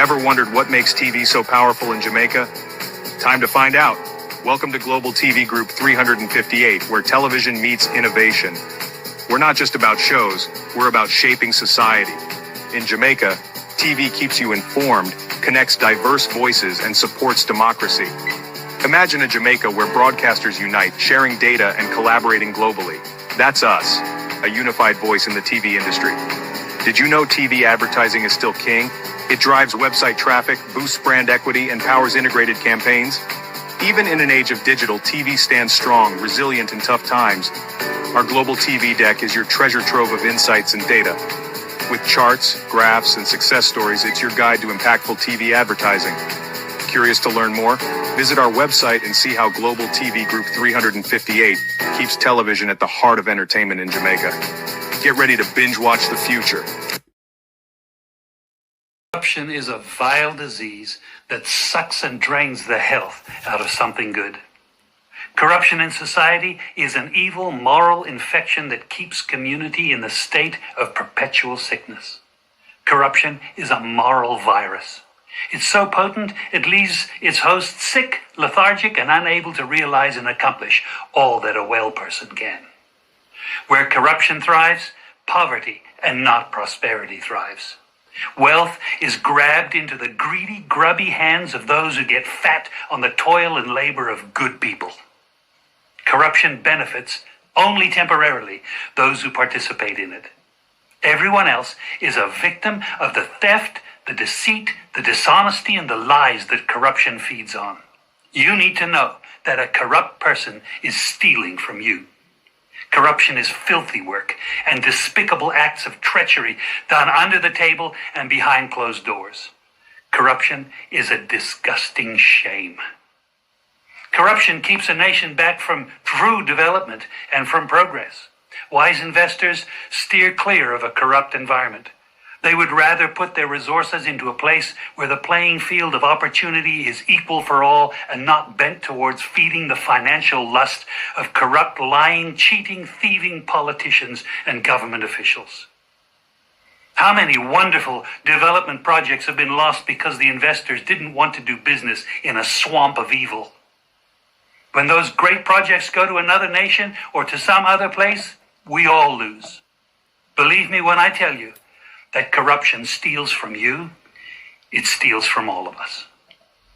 Ever wondered what makes TV so powerful in Jamaica? Time to find out. Welcome to Global TV Group 358, where television meets innovation. We're not just about shows, we're about shaping society. In Jamaica, TV keeps you informed, connects diverse voices, and supports democracy. Imagine a Jamaica where broadcasters unite, sharing data and collaborating globally. That's us, a unified voice in the TV industry. Did you know TV advertising is still king? It drives website traffic, boosts brand equity, and powers integrated campaigns. Even in an age of digital, TV stands strong, resilient in tough times. Our global TV deck is your treasure trove of insights and data. With charts, graphs, and success stories, it's your guide to impactful TV advertising. Curious to learn more? Visit our website and see how Global TV Group 358 keeps television at the heart of entertainment in Jamaica. Get ready to binge watch the future. Corruption is a vile disease that sucks and drains the health out of something good. Corruption in society is an evil moral infection that keeps community in the state of perpetual sickness. Corruption is a moral virus. It's so potent, it leaves its host sick, lethargic, and unable to realize and accomplish all that a well person can. Where corruption thrives, poverty and not prosperity thrives. Wealth is grabbed into the greedy, grubby hands of those who get fat on the toil and labor of good people. Corruption benefits, only temporarily, those who participate in it. Everyone else is a victim of the theft, the deceit, the dishonesty, and the lies that corruption feeds on. You need to know that a corrupt person is stealing from you. Corruption is filthy work and despicable acts of treachery done under the table and behind closed doors. Corruption is a disgusting shame. Corruption keeps a nation back from true development and from progress. Wise investors steer clear of a corrupt environment. They would rather put their resources into a place where the playing field of opportunity is equal for all and not bent towards feeding the financial lust of corrupt, lying, cheating, thieving politicians and government officials. How many wonderful development projects have been lost because the investors didn't want to do business in a swamp of evil? When those great projects go to another nation or to some other place, we all lose. Believe me when I tell you that corruption steals from you, it steals from all of us.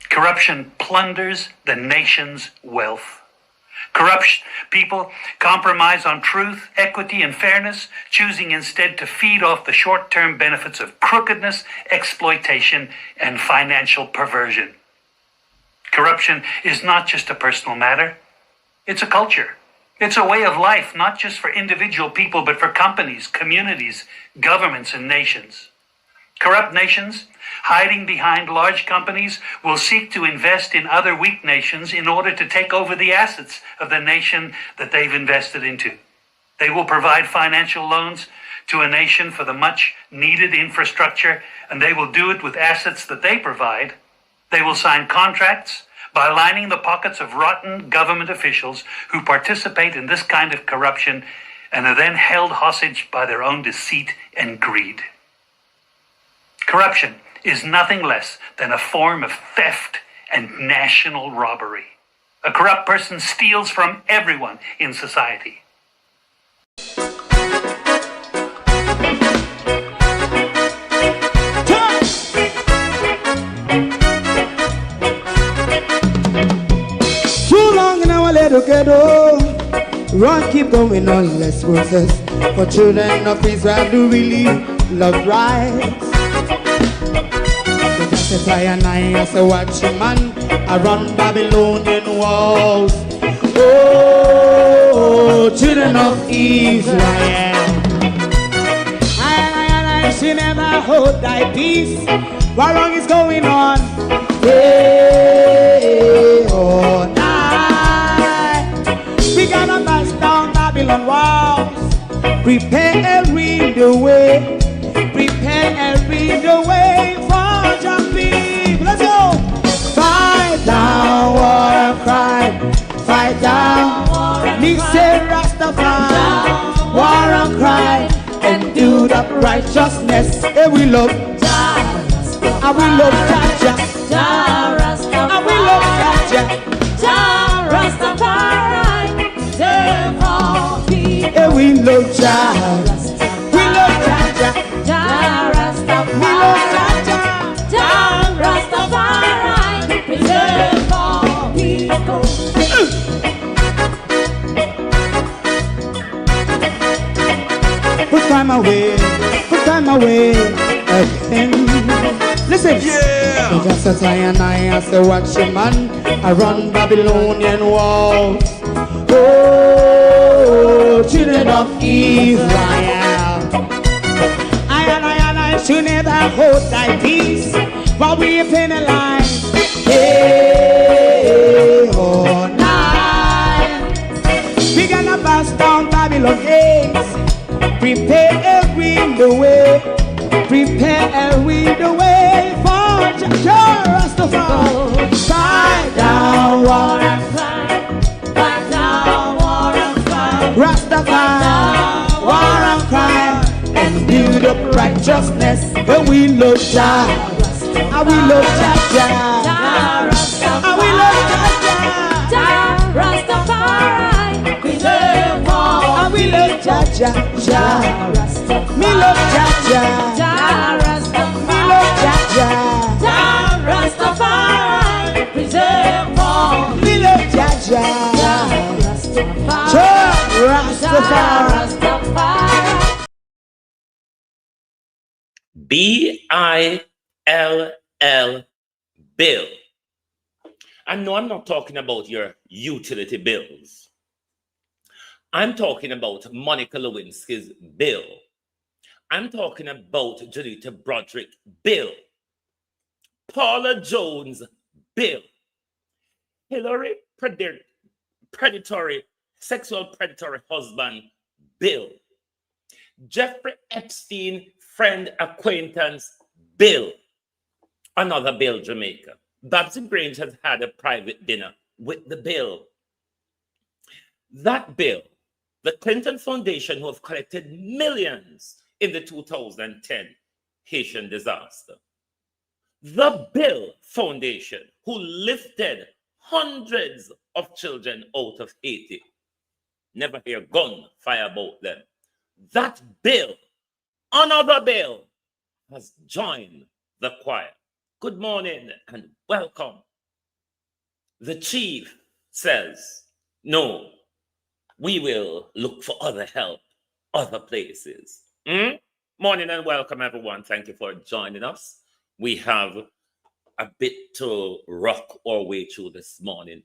Corruption plunders the nation's wealth. Corrupt people compromise on truth, equity, and fairness, choosing instead to feed off the short-term benefits of crookedness, exploitation, and financial perversion. Corruption is not just a personal matter, it's a culture. It's a way of life, not just for individual people, but for companies, communities, governments, and nations. Corrupt nations, hiding behind large companies, will seek to invest in other weak nations in order to take over the assets of the nation that they've invested into. They will provide financial loans to a nation for the much-needed infrastructure, and they will do it with assets that they provide. They will sign contracts by lining the pockets of rotten government officials who participate in this kind of corruption and are then held hostage by their own deceit and greed. Corruption is nothing less than a form of theft and national robbery. A corrupt person steals from everyone in society. Together, run, keep going on, let's process. For children of Israel do really love rights. So justify and I as a watchman around Babylonian walls. Oh, children of Israel, I should never hold thy peace. What wrong is going on? Hey, oh, we gotta bust down Babylon walls. Prepare the way. Prepare the way for your people. Let's go. Fight down, war cry. Fight down. Me say Rastafari. War and cry. And do the righteousness. Hey, we love. And we love Jaja. Jah Rastafari. And we love Jaja. Jah Rastafari. Save all people. And we love Jaja. We love Jaja. Jah Rastafari. We love Jaja. Jah Rastafari. Preserve all people. Put time away again. Listen, yeah. Just a tie and I say watch a man around Babylonian walls. Oh, children of Israel, I should never hold thy peace while we penalize. Hey, oh, night. We gonna bust down Babylon gates. Prepare the way. Prepare the way for Jah Rastafari. Fight down war and crime. Fight down war and crime. Rastafari, war and crime, and build up righteousness. And we love Jah, and we love Jah, Jah Rastafari. and we love Jah, Jah Rastafari. Preserve all. and we love Jah. Jah Rastafari. Me love Jah. Jah Rastafari. Me love Jah. Jah Rastafari. Preserve all. Me love Jah. Jah Rastafari. Jah Rastafari. Rastafari. B-I-L-L, bill. And no, I'm not talking about your utility bills. I'm talking about Monica Lewinsky's bill. I'm talking about Janita Broderick bill. Paula Jones bill. Hillary sexual predatory husband bill. Jeffrey Epstein friend acquaintance bill. Another bill, Jamaica. Babsy Grange has had a private dinner with the bill. That bill, the Clinton Foundation, who have collected millions in the 2010 Haitian disaster. The Bill Foundation, who lifted hundreds of children out of Haiti. Never hear gun fire about them. That bill, another bill, has joined the choir. Good morning and welcome. The chief says, no, we will look for other help, other places. Morning and welcome, everyone. Thank you for joining us. We have a bit to rock our way through this morning.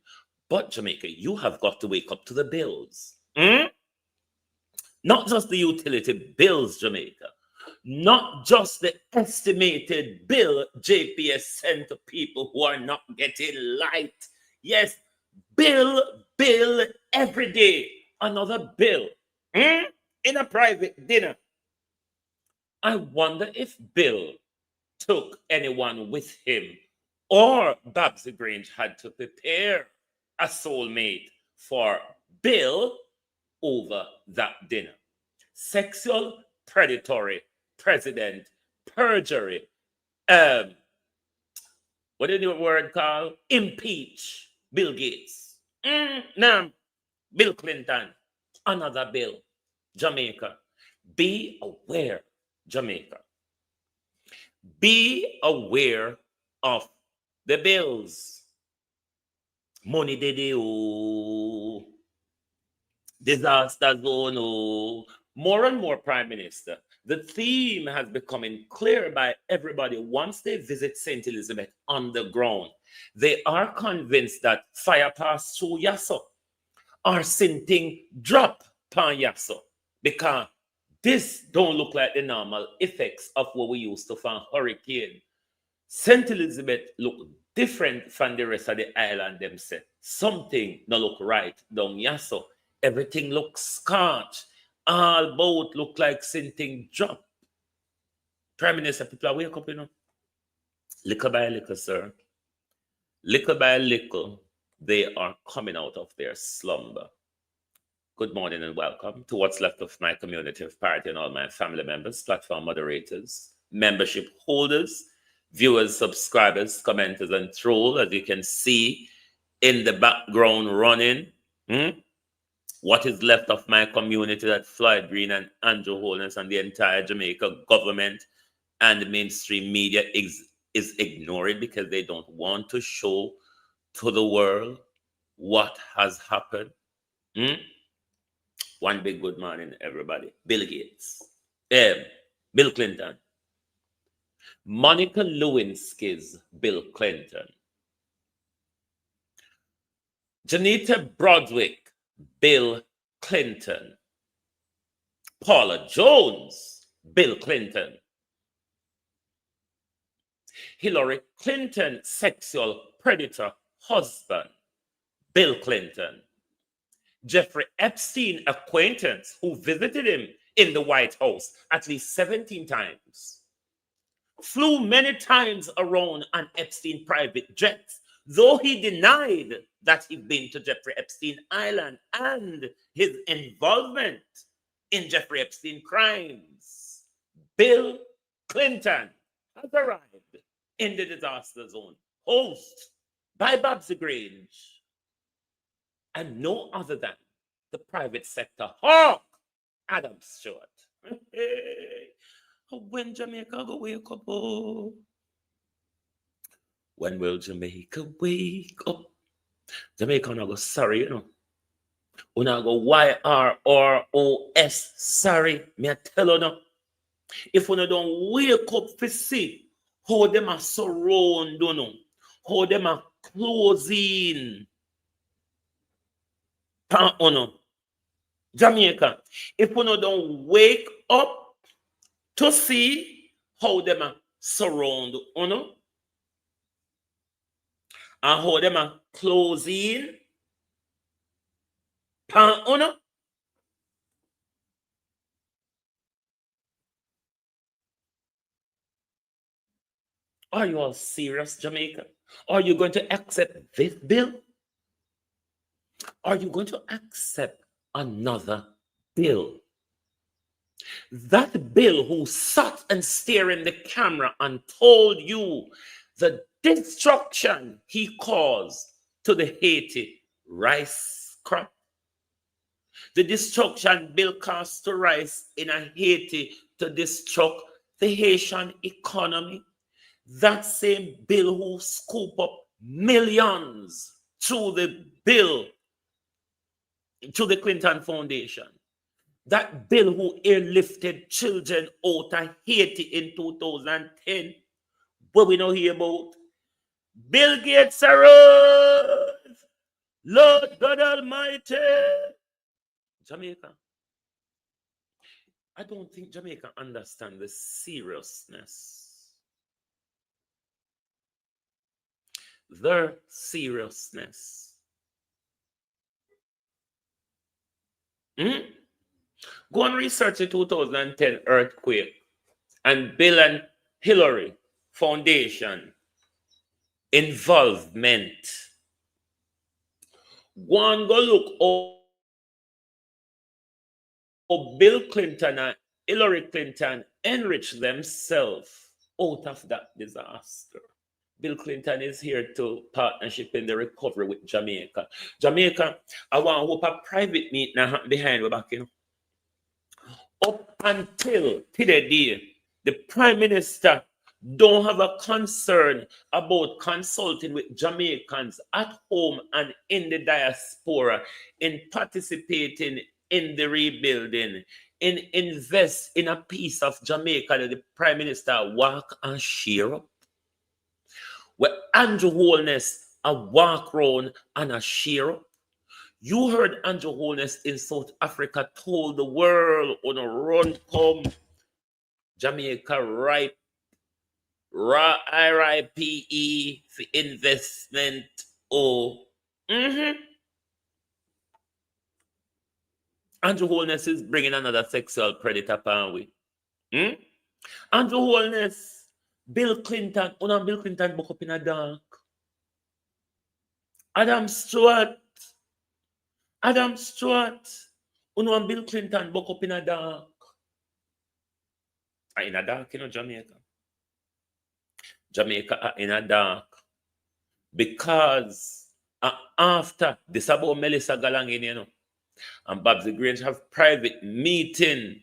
But Jamaica, you have got to wake up to the bills. Not just the utility bills, Jamaica. Not just the estimated bill JPS sent to people who are not getting light. Yes, bill every day. Another bill. In a private dinner. I wonder if Bill took anyone with him or Babsy Grange had to prepare a soulmate for Bill over that dinner. Sexual predatory president, perjury, what is the word called? Impeach Bill Gates. Now, Bill Clinton, another bill. Jamaica. Be aware, Jamaica. Be aware of the bills. Money did oh. Disaster zone oh. More and more, Prime Minister. The theme has becoming clear by everybody once they visit St. Elizabeth on the ground. They are convinced that fire passed through Yasso or something drop pan Yasso, because this don't look like the normal effects of what we used to find hurricane. St. Elizabeth look different from the rest of the island themselves. Something no look right down Yasso. Everything looks scorched. All boat look like something drop. Prime Minister, people are wake up, you know. Little by little, sir. Little by little, they are coming out of their slumber. Good morning and welcome to what's left of my community of party and all my family members, platform moderators, membership holders, viewers, subscribers, commenters, and trolls, as you can see in the background running. What is left of my community that Floyd Green and Andrew Holness and the entire Jamaica government and the mainstream media is ignoring because they don't want to show to the world what has happened. One big good morning, everybody. Bill Gates, Bill Clinton, Monica Lewinsky's Bill Clinton, Janita Broadwick, Bill Clinton, Paula Jones, Bill Clinton, Hillary Clinton, sexual predator husband, Bill Clinton, Jeffrey Epstein acquaintance who visited him in the White House at least 17 times, flew many times around on Epstein private jets, though he denied that he'd been to Jeffrey Epstein Island and his involvement in Jeffrey Epstein crimes. Bill Clinton has arrived in the disaster zone, hosted by Babsy Grange, and no other than the private sector hawk, Adam Stewart. When Jamaica go wake up, oh. When will Jamaica wake up? Jamaica not go sorry, you know. We not go YRROS sorry. Me I tell you no. If we don't wake up to see how them are surround, you know, how them are closing. Jamaica, if we don't wake up to see how them are surround, you know, and how them are closing, you know, are you all serious, Jamaica? Are you going to accept this bill? Are you going to accept another bill? That bill who sat and stared in the camera and told you the destruction he caused to the Haiti rice crop, the destruction bill caused to rice in a Haiti to destruct the Haitian economy. That same bill who scoop up millions through the bill to the Clinton Foundation. That bill who airlifted children out of Haiti in 2010. What we know here about Bill Gates arose, Lord God Almighty. Jamaica. I don't think Jamaica understands the seriousness. Their seriousness. Go and research the 2010 earthquake and Bill and Hillary Foundation involvement. Go and go look how Bill Clinton and Hillary Clinton enriched themselves out of that disaster. Bill Clinton is here to partnership in the recovery with Jamaica. Jamaica, I want to hope a private meeting behind we back, you know. Up until today, the Prime Minister don't have a concern about consulting with Jamaicans at home and in the diaspora in participating in the rebuilding, in invest in a piece of Jamaica that the Prime Minister walk and share up. Where Andrew Holness a walk round and a share up. You heard Andrew Holness in South Africa told the world on a run come Jamaica ripe RIPE for investment. Andrew Holness is bringing another sexual predator upon we. Andrew Holness, Bill Clinton, Bill Clinton book up in a dark. Adam Stewart, Bill Clinton book up in a dark. In a dark, Jamaica. Jamaica are in a dark because after this about Melissa Galangin, you know, and Babsy Grange have private meeting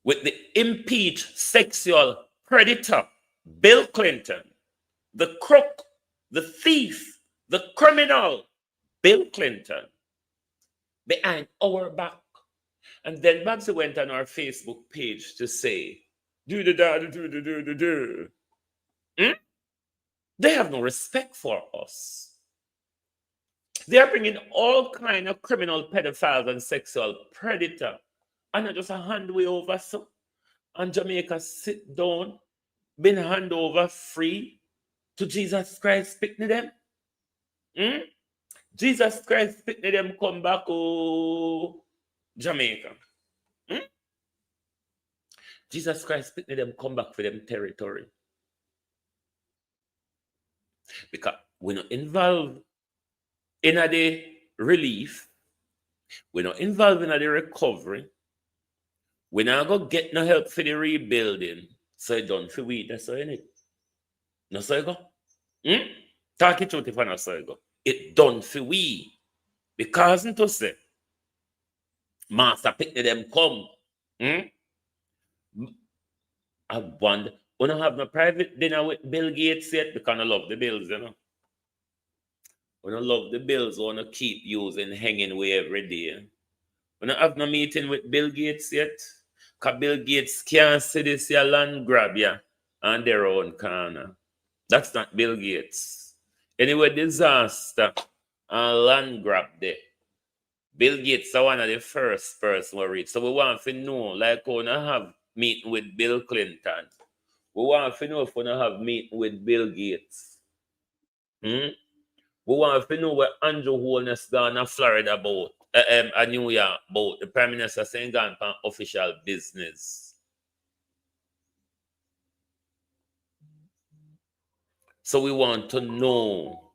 with the impeached sexual predator, Bill Clinton, the crook, the thief, the criminal, Bill Clinton, behind our back. And then Babsy went on our Facebook page to say, do. They have no respect for us. They are bringing all kind of criminal pedophiles and sexual predator. And not just a hand way over so. And Jamaica sit down, been hand over free to Jesus Christ picking them. Jesus Christ picking them come back oh Jamaica. Jesus Christ picking them come back for them territory. Because we're not involved in the relief, we're not involved in the recovery, we're not going to get no help for the rebuilding. So it done for we, that's all in it. No so you go. Talk it out if I not so you go. It done for we. Because to say, Master pick them come. I wonder, we don't have no private dinner with Bill Gates yet because I love the bills, you know. We don't love the bills, we want to keep using hanging way every day. We don't have no meeting with Bill Gates yet. Because Bill Gates can't see this here land grab ya on their own corner. That's not Bill Gates. Anyway, disaster and land grab there. Bill Gates is one of the first person we reach. So we want to know, like we have meeting with Bill Clinton. We want to know if we have meeting with Bill Gates. We want to know what Andrew Holness gone to Florida about, New York about. The Prime Minister saying gone for official business. So we want to know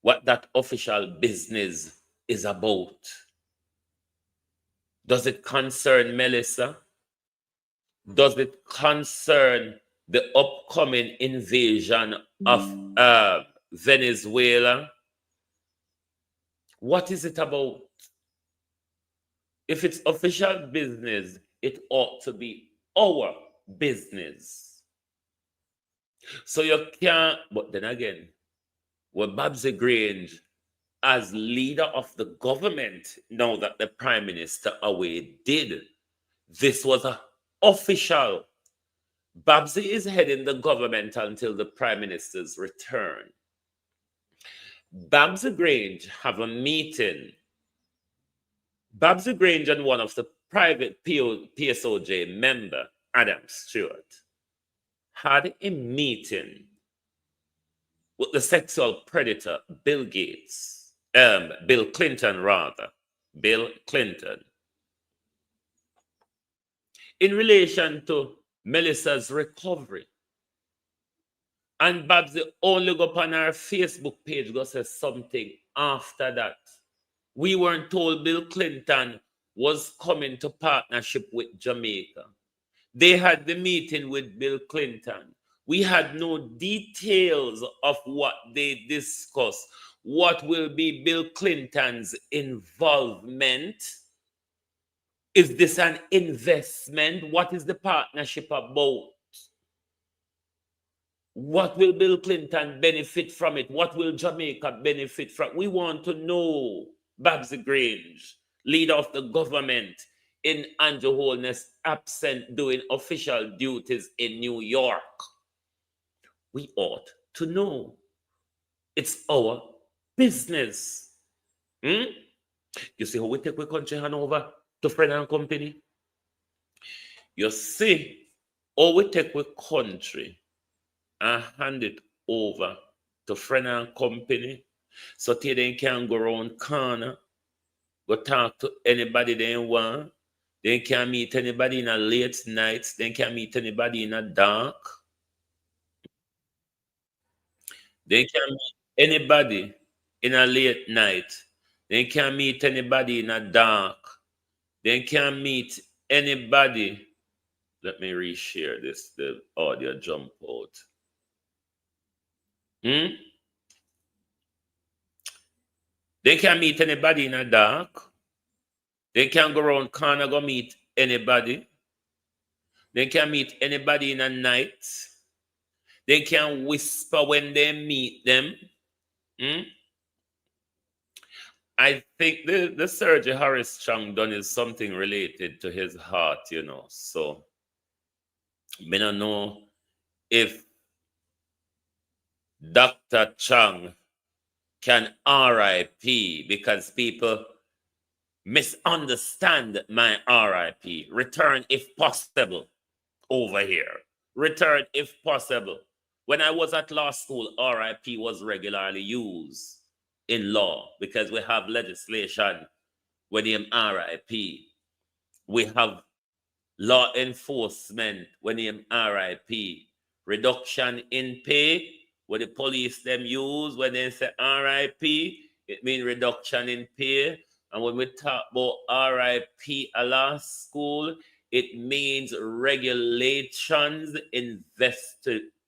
what that official business is about. Does it concern Melissa? Does it concern the upcoming invasion of Venezuela? What is it about? If it's official business, it ought to be our business. So you can't, but then again, when Babsy Grange, as leader of the government, now that the Prime Minister away did, this was an official. Babsy is heading the government until the Prime Minister's return. Babsy Grange have a meeting. Babsy Grange and one of the private PSOJ member, Adam Stewart, had a meeting with the sexual predator, Bill Clinton, in relation to Melissa's recovery. And Babsy only go on our Facebook page, go say something after that. We weren't told Bill Clinton was coming to partnership with Jamaica. They had the meeting with Bill Clinton. We had no details of what they discussed. What will be Bill Clinton's involvement? Is this an investment? What is the partnership about? What will Bill Clinton benefit from it? What will Jamaica benefit from? We want to know. Babsy Grange, leader of the government, in Andrew Holness absent doing official duties in New York. We ought to know. It's our business. You see how we take our country hand over to friend and company? You see how we take our country and hand it over to friend and company so they can go around corner, go talk to anybody they want. They can't meet anybody in a late night. They can't meet anybody in a dark. They can't meet anybody in a late night. They can't meet anybody in a dark. They can't meet anybody Let me reshare this. The audio jump out. They can meet anybody in the dark. They can go around corner, go meet anybody. They can meet anybody in the night. They can whisper when they meet them. I think the surgery Horace Chang done is something related to his heart, you know. So, I don't know if Dr. Chang can RIP because people misunderstand my RIP. Return if possible over here. Return if possible. When I was at law school, RIP was regularly used in law because we have legislation with the RIP. We have law enforcement when the RIP. Reduction in pay, what the police them use when they say RIP, it means reduction in pay. And when we talk about RIP at law school, it means regulations,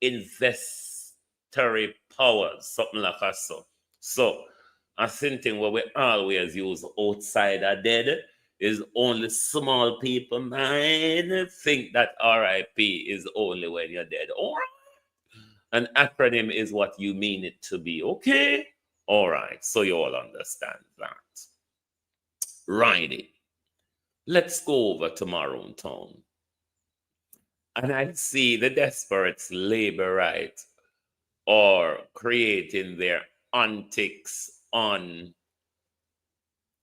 investory powers, something like that. So a thing where we always use outsider dead is only small people might think that RIP is only when you're dead. All right. An acronym is what you mean it to be. Okay. All right. So you all understand that. Righty. Let's go over to Maroon Town. And I see the desperates labor right or creating their antics on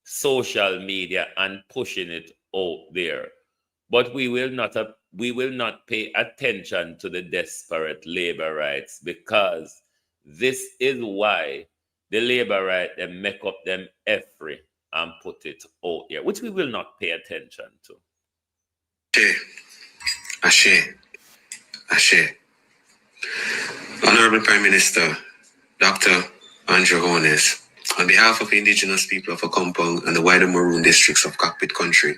social media and pushing it out there. But we will not pay attention to the desperate labor rights because this is why the labor right they make up them every and put it out here, which we will not pay attention to. Ashe. Honorable Prime Minister, Dr. Andrew Holness, on behalf of the indigenous people of Akompong and the wider Maroon districts of Cockpit Country,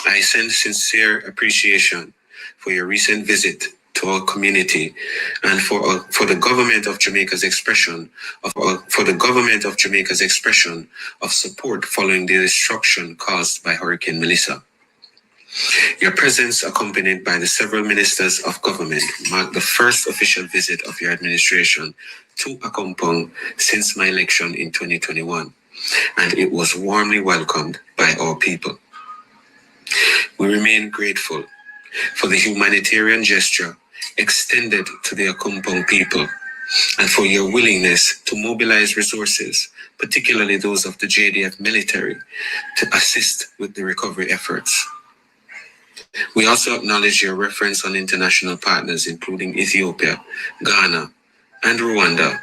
I send sincere appreciation for your recent visit to our community and for the government of Jamaica's expression of support following the destruction caused by Hurricane Melissa. Your presence, accompanied by the several ministers of government, marked the first official visit of your administration to Akompong since my election in 2021, and it was warmly welcomed by our people. We remain grateful for the humanitarian gesture extended to the Akompong people and for your willingness to mobilize resources, particularly those of the JDF military, to assist with the recovery efforts. We also acknowledge your reference on international partners, including Ethiopia, Ghana, and Rwanda,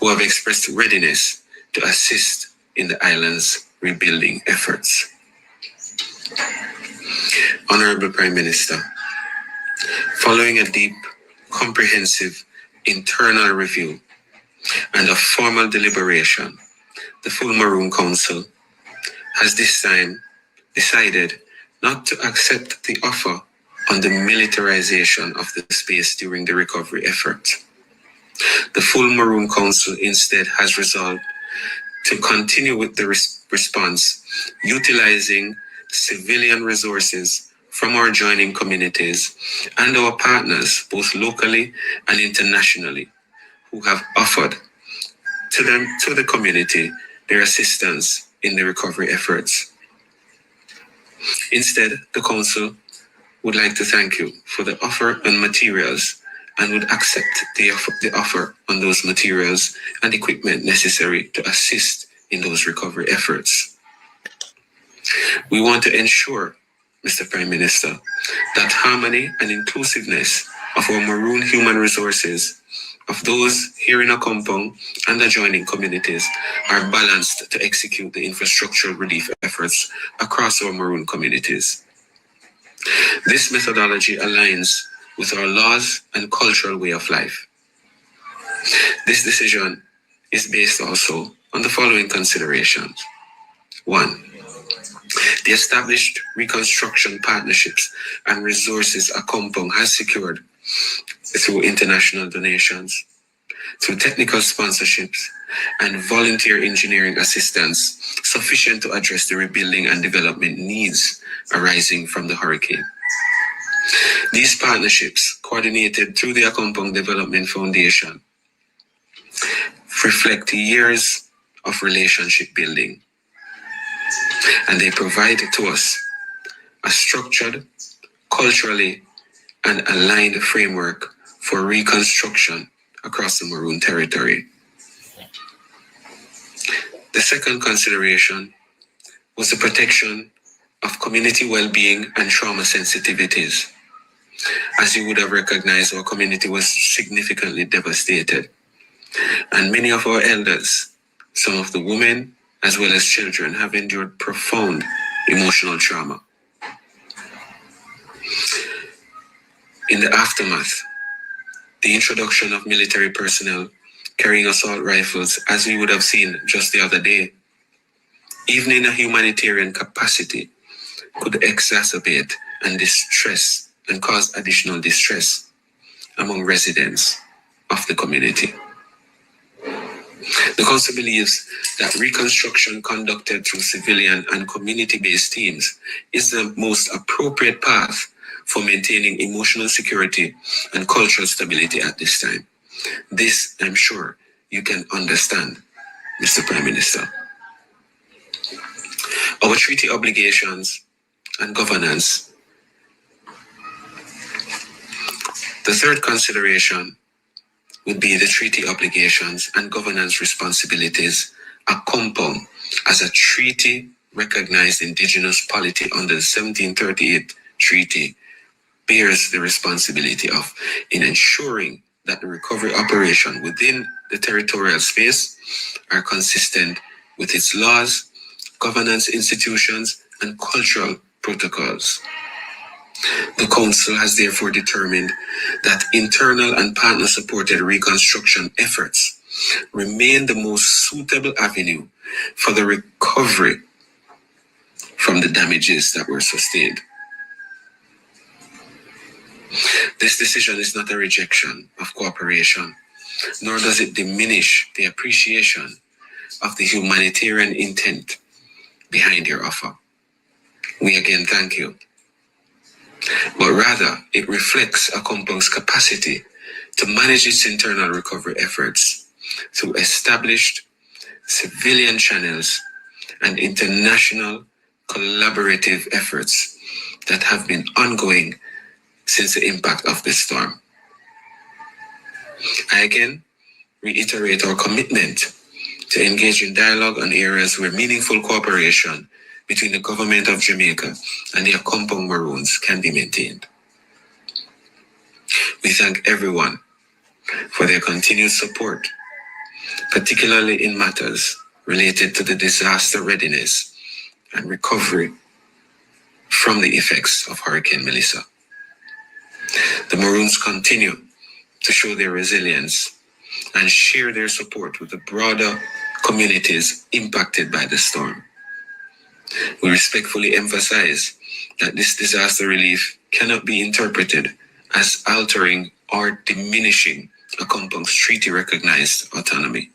who have expressed readiness to assist in the island's rebuilding efforts. Honorable Prime Minister, following a deep, comprehensive internal review and a formal deliberation, the full Maroon Council has this time decided not to accept the offer on the militarization of the space during the recovery effort. The full Maroon Council instead has resolved to continue with the response, utilizing civilian resources from our joining communities and our partners, both locally and internationally, who have offered to the community their assistance in the recovery efforts. Instead, the Council would like to thank you for the offer and materials and would accept the offer on those materials and equipment necessary to assist in those recovery efforts. We want to ensure, Mr. Prime Minister, that harmony and inclusiveness of our Maroon human resources, of those here in Akompong and adjoining communities, are balanced to execute the infrastructural relief efforts across our Maroon communities. This methodology aligns with our laws and cultural way of life. This decision is based also on the following considerations. 1. The established reconstruction partnerships and resources Akompong has secured through international donations, through technical sponsorships, and volunteer engineering assistance sufficient to address the rebuilding and development needs arising from the hurricane. These partnerships, coordinated through the Akompong Development Foundation, reflect years of relationship building, and they provide to us a structured, culturally and aligned framework for reconstruction across the Maroon territory. The second consideration was the protection of community well-being and trauma sensitivities. As you would have recognized, our community was significantly devastated, and many of our elders, some of the women as well as children, have endured profound emotional trauma. In the aftermath, the introduction of military personnel carrying assault rifles, as we would have seen just the other day, even in a humanitarian capacity, could exacerbate and distress and cause additional distress among residents of the community. The Council believes that reconstruction conducted through civilian and community-based teams is the most appropriate path for maintaining emotional security and cultural stability at this time. This, I'm sure, you can understand, Mr. Prime Minister. Our treaty obligations and governance. The third consideration would be the treaty obligations and governance responsibilities Akompong, as a treaty recognized indigenous polity under the 1738 treaty, bears the responsibility of in ensuring that the recovery operation within the territorial space are consistent with its laws, governance institutions, and cultural protocols. The Council has therefore determined that internal and partner-supported reconstruction efforts remain the most suitable avenue for the recovery from the damages that were sustained. This decision is not a rejection of cooperation, nor does it diminish the appreciation of the humanitarian intent behind your offer. We again thank you. But rather, it reflects Akompong's capacity to manage its internal recovery efforts through established civilian channels and international collaborative efforts that have been ongoing since the impact of the storm. I again reiterate our commitment to engage in dialogue on areas where meaningful cooperation between the government of Jamaica and the Akompong Maroons can be maintained. We thank everyone for their continued support, particularly in matters related to the disaster readiness and recovery from the effects of Hurricane Melissa. The Maroons continue to show their resilience and share their support with the broader communities impacted by the storm. We respectfully emphasize that this disaster relief cannot be interpreted as altering or diminishing Akompong's treaty-recognized autonomy.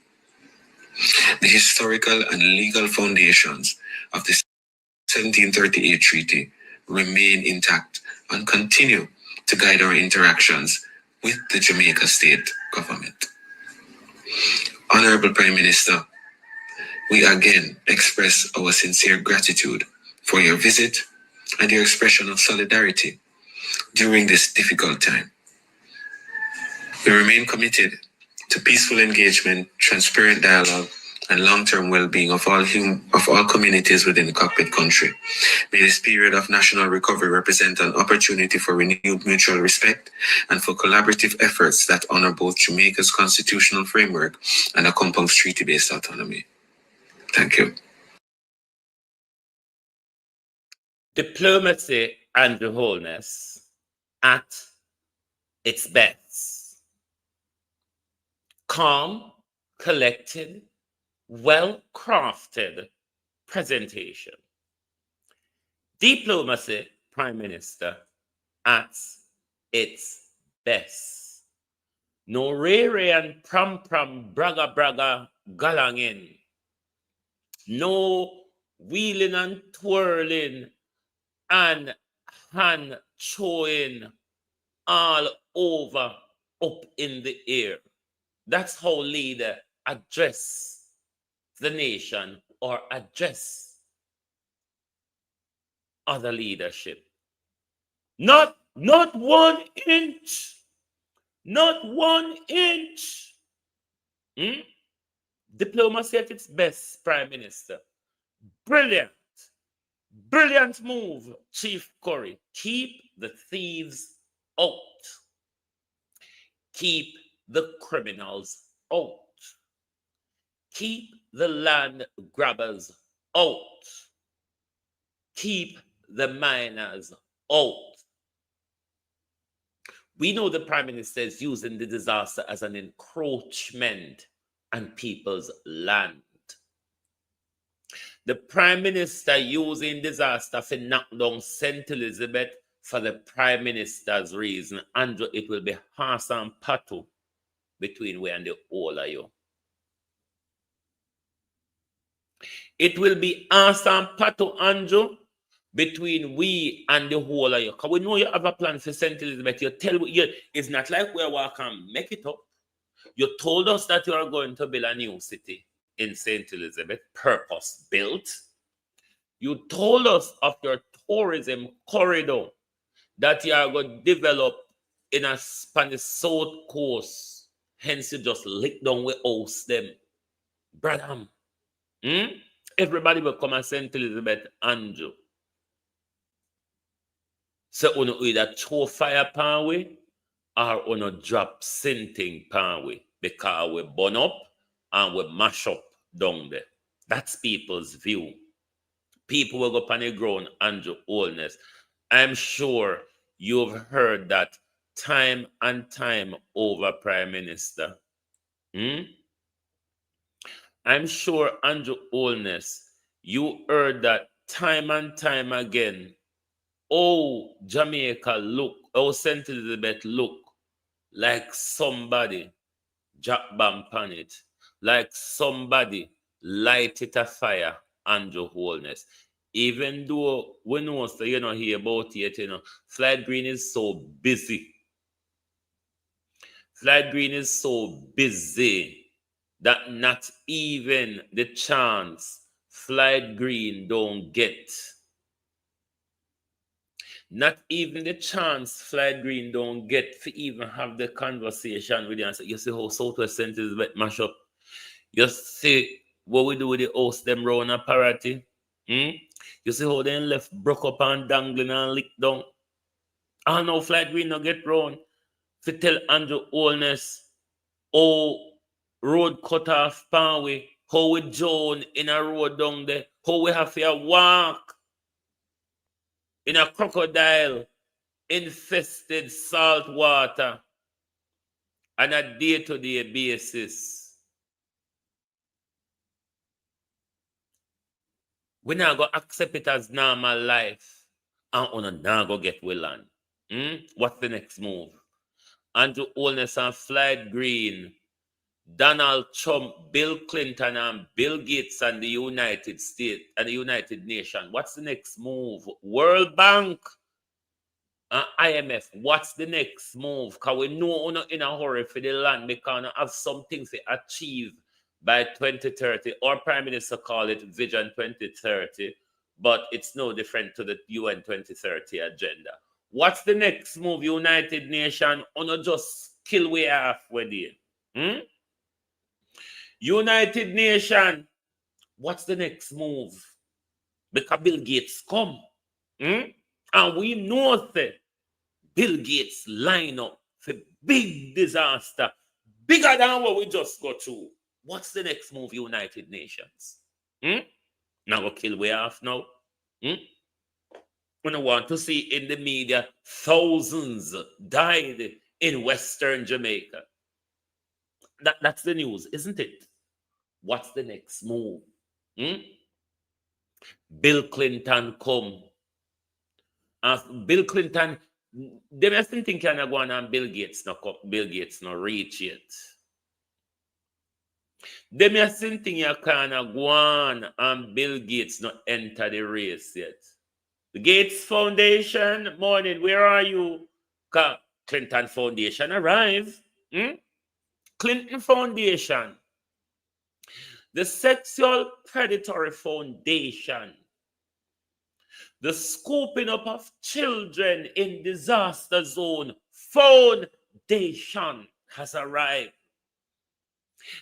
The historical and legal foundations of the 1738 treaty remain intact and continue to guide our interactions with the Jamaica state government. Honorable Prime Minister, we again express our sincere gratitude for your visit and your expression of solidarity during this difficult time. We remain committed to peaceful engagement, transparent dialogue, and long-term well-being of all communities within the cockpit country. May this period of national recovery represent an opportunity for renewed mutual respect and for collaborative efforts that honor both Jamaica's constitutional framework and Akompong's treaty-based autonomy. Thank you. Diplomacy and wholeness at its best. Calm, collected, well-crafted presentation. Diplomacy, Prime Minister, at its best. No rere and pram braga braga galangin. No wheeling and twirling and hand throwing all over up in the air. That's how leader address the nation or address other leadership. Not 1 inch. Not 1 inch. Diplomacy at its best, Prime Minister. Brilliant. Brilliant move, Chief Curry. Keep the thieves out. Keep the criminals out. Keep the land grabbers out. Keep the miners out. We know the Prime Minister is using the disaster as an encroachment on people's land. The Prime Minister using disaster to knock down St. Elizabeth for the Prime Minister's reason. Andrew, it will be horse and pattle between we and the whole of you. It will be horse and pattle, Andrew, between we and the whole of you. Because we know you have a plan for St. Elizabeth. You tell you, it's not like we're walking make it up. You told us that you are going to build a new city in St. Elizabeth, purpose built. You told us of your tourism corridor that you are going to develop in a Spanish South Coast. Hence, you just lick down with house them. Brother, everybody will come at St. Elizabeth, Andrew. So, you either throw fire pan way or you drop sinting pan way because we burn up and we mash up down there. That's people's view. People will go up on the ground, Andrew Holness. I'm sure you've heard that time and time over, Prime Minister. I'm sure, Andrew Holness, you heard that time and time again. Oh, Jamaica look, oh, St. Elizabeth look like somebody jack bomb on it, like somebody light it a fire, Andrew Holness. Even though we know, so you know, hear about it, Flight Green is so busy. Flight Green is so busy that not even the chance Flight Green don't get. Not even the chance Flight Green don't get to even have the conversation with you and say, you see how Southwest St. Elizabeth mash up? You see what we do with the house them round a parity? You see how they left broke up and dangling and licked down? I know Flight Green no get round to tell Andrew Holness, oh, road cut off Panway, how we join in a road down there, how we have to walk in a crocodile infested salt water on a day-to-day basis. We not go accept it as normal life and we not go get well on. What's the next move? Andrew Holness and Flight Green, Donald Trump, Bill Clinton and Bill Gates and the United States and the United Nations. What's the next move? World Bank and IMF. What's the next move? Because we know we're not in a hurry for the land because we have some things to achieve by 2030. Our Prime Minister call it Vision 2030, but it's no different to the UN 2030 agenda. What's the next move, United Nations? Or not just kill way halfway there? United Nations, what's the next move? Because Bill Gates come. And we know that Bill Gates line up for big disaster, bigger than what we just got through. What's the next move, United Nations? Now go kill way off now. We don't want to see in the media thousands died in Western Jamaica. That's the news, isn't it? What's the next move? Bill Clinton come Bill Clinton, they must think can go on and Bill Gates no reach it. They must think you can go on and Bill Gates no enter the race yet. The Gates Foundation, morning, where are you? Clinton Foundation arrive. Clinton Foundation. The Sexual Predatory Foundation. The scooping up of children in disaster zone foundation has arrived.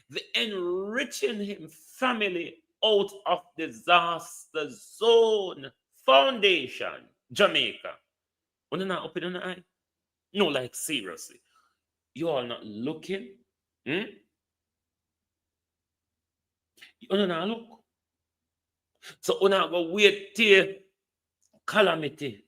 The enriching him family out of disaster zone foundation, Jamaica. Wanna not open an eye? No, like seriously. You all not looking? You wanna not look? So you not go wait till calamity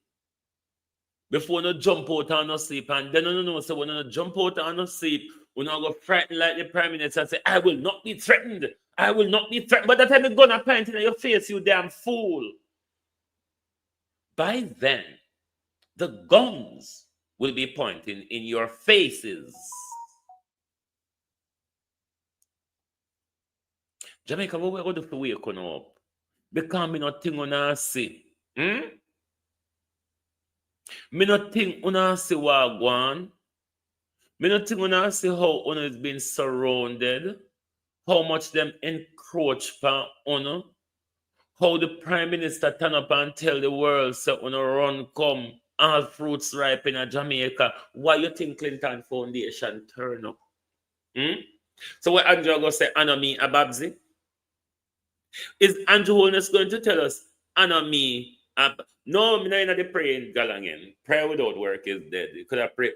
before you jump out and no sleep, and then you know, so when you jump out and no sleep, you not go frightened like the Prime Minister and say, I will not be threatened. I will not be threatened. But that time you're gonna point in your face, you damn fool. By then, the guns will be pointing in your faces. Jamaica, what we're going to do for wake up? Because me not think una see. Me not think una see what go on. Me not think una see how una is being surrounded. How much them encroach upon una. How the Prime Minister turn up and tell the world, so una run come, all fruits ripe in Jamaica. Why you think Clinton Foundation turn up? So what Andrew go say, Anna me a Babsy? Is Andrew Holness going to tell us, Anna me no, me not in the praying galangen. Prayer without work is dead. You could have prayed.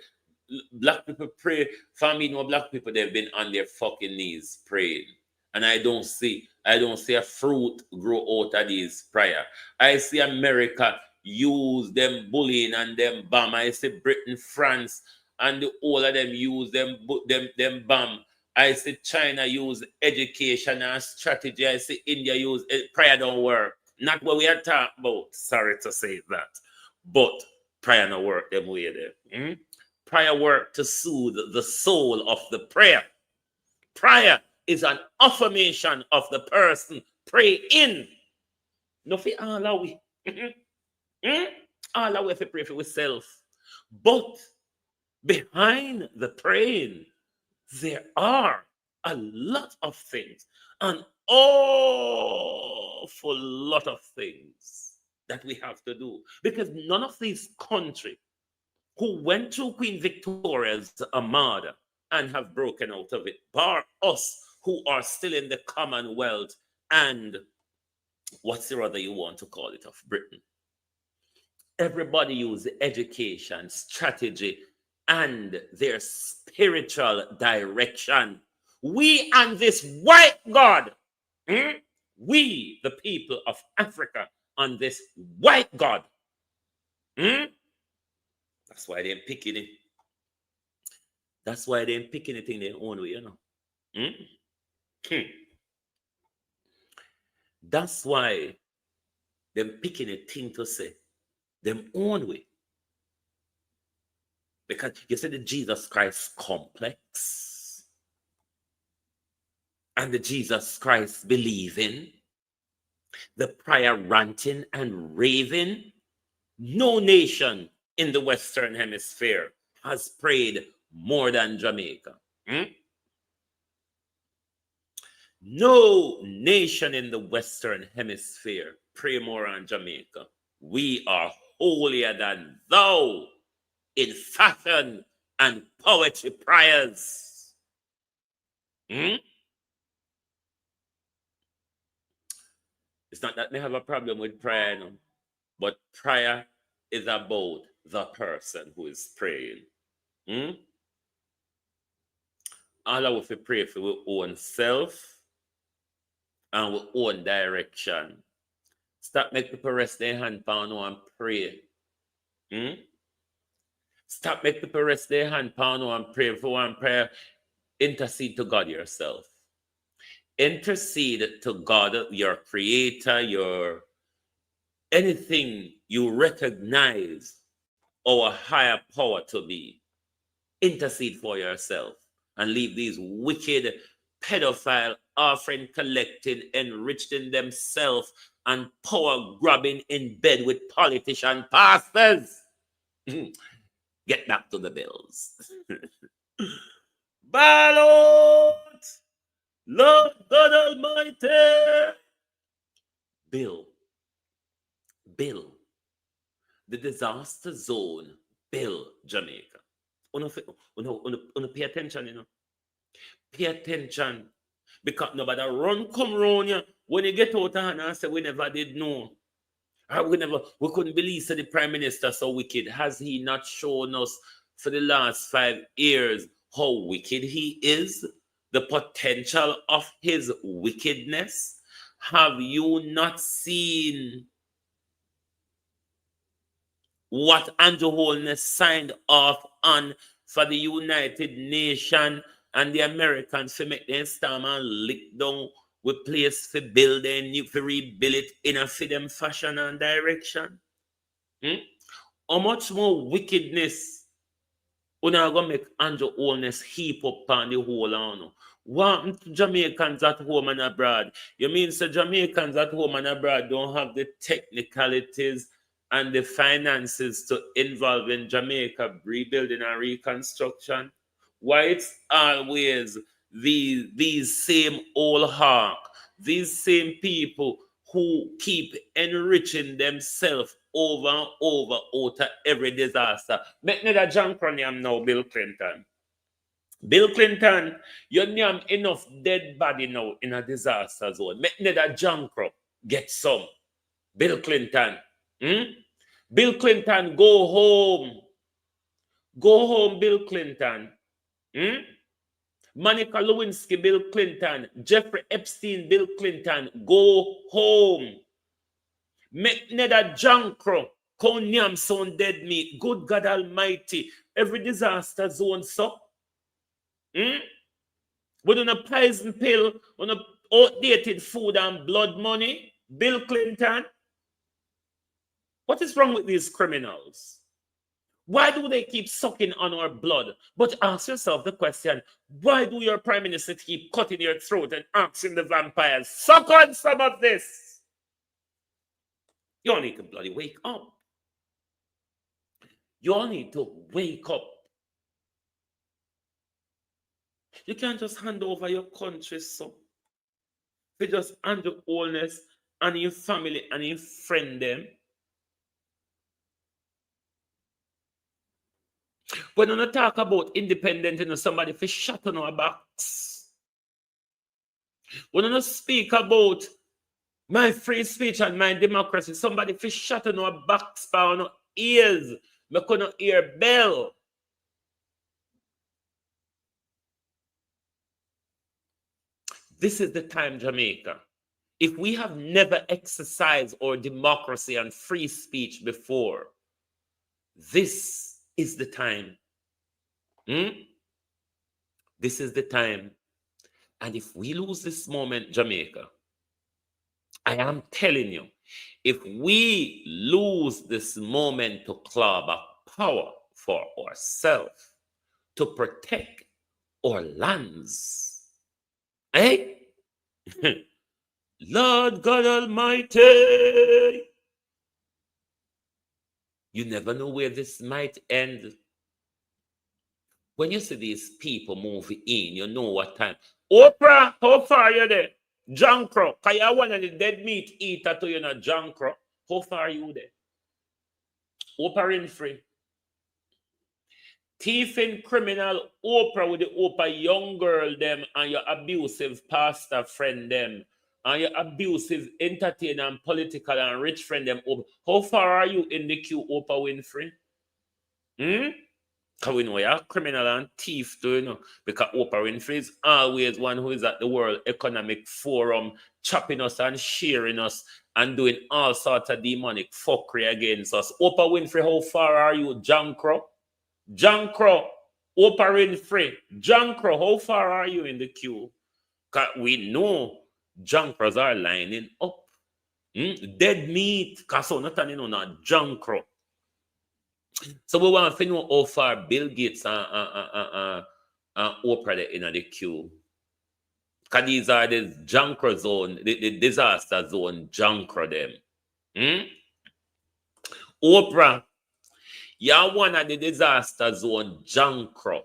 Black people pray. For me, no black people, they've been on their fucking knees praying. And I don't see a fruit grow out of these prayer. I see America use them bullying and them bomb. I see Britain, France, and all of them use them bomb. I see China use education and strategy. I see India use prayer don't work. Not what we are talking about. Sorry to say that. But prayer don't work them way there. Prayer work to soothe the soul of the prayer. Prayer is an affirmation of the person pray in. No for all our way. All our way for pray for ourselves. But behind the praying, there are a lot of things, an awful lot of things that we have to do. Because none of these countries who went through Queen Victoria's Armada and have broken out of it, bar us who are still in the Commonwealth and what's the other you want to call it of Britain. Everybody use education, strategy, and their spiritual direction. We and this white God, we, the people of Africa, and this white God. That's why they're picking it. That's why they're picking it in their own way, you know. That's why they're picking a thing to say, them own way. Because you see the Jesus Christ complex and the Jesus Christ believing, the prayer ranting and raving. No nation in the Western Hemisphere has prayed more than Jamaica. No nation in the Western Hemisphere pray more than Jamaica. We are holier than thou in fashion and poetry prayers. It's not that they have a problem with prayer, no, but prayer is about the person who is praying. All of us pray for our own self and our own direction. Stop making people rest their hand on and pray. Stop making people rest their hand on and pray for one prayer. Intercede to God yourself. Intercede to God, your creator, your anything you recognize our higher power to be. Intercede for yourself and leave these wicked pedophile offering collecting, enriching themselves and power grabbing in bed with politician pastors. Get back to the bills. Ballot! Lord God Almighty! Bill. The disaster zone. Bill, Jamaica. Una pay attention, you know. Pay attention. Because nobody run come round you when you get out of hand and say we never did know. Or we couldn't believe that the Prime Minister so wicked. Has he not shown us for the last 5 years how wicked he is? The potential of his wickedness? Have you not seen what Andrew Holness signed off on for the United Nations and the Americans to make them storm and lick down with place for building, for rebuild it in a for them fashion and direction? How much more wickedness when I go make Andrew Holness heap up on the whole on? What happened to Jamaicans at home and abroad? You mean so Jamaicans at home and abroad don't have the technicalities and the finances to involve in Jamaica rebuilding and reconstruction? Why it's always these same old hawk, these same people who keep enriching themselves over and over out of every disaster. Make me that junk on him now, Bill Clinton. Bill Clinton, you name enough dead body now in a disaster zone. Make me that junk get some. Bill Clinton. Bill Clinton, go home. Go home, Bill Clinton. Monica Lewinsky, Bill Clinton. Jeffrey Epstein, Bill Clinton. Go home. Make neda jankro. Konyam son dead meat. Good God Almighty. Every disaster zone so. With a poison pill, on a outdated food and blood money. Bill Clinton. What is wrong with these criminals? Why do they keep sucking on our blood? But ask yourself the question, why do your prime minister keep cutting your throat and asking the vampires, suck on some of this? You all need to bloody wake up. You all need to wake up. You can't just hand over your country, so. You just hand the wholeness and your family and your friend them. When you talk about independent, you know, somebody for shut on our backs. When you speak about my free speech and my democracy, somebody for shut on our backs, on our ears. Me couldn't hear bell. This is the time, Jamaica. If we have never exercised our democracy and free speech before, this is the time. This is the time. And if we lose this moment, Jamaica, I am telling you, if we lose this moment to claw back power for ourselves, to protect our lands, Lord God Almighty, you never know where this might end. When you see these people moving in, you know what time. Oprah, how far are you there? Jankro, because you're one of the dead meat eater to you know, Jankro. How far are you there? Oprah Winfrey. Thieving criminal Oprah with the Oprah young girl them and your abusive pastor friend them and your abusive entertainer and political and rich friend them. How far are you in the queue, Oprah Winfrey? Because we know you're a criminal and thief too, you know, because Oprah Winfrey is always one who is at the World Economic Forum chopping us and sharing us and doing all sorts of demonic fuckery against us. Oprah Winfrey, how far are you, Jankro? Jankro, Oprah Winfrey, Jankro, how far are you in the queue? Because we know Jankros are lining up. Dead meat, because so not not junk row. So we want to know how far Bill Gates and Oprah they in the queue. Because these are the junker zone, the disaster zone junker them. Oprah, you're one of the disaster zone junker.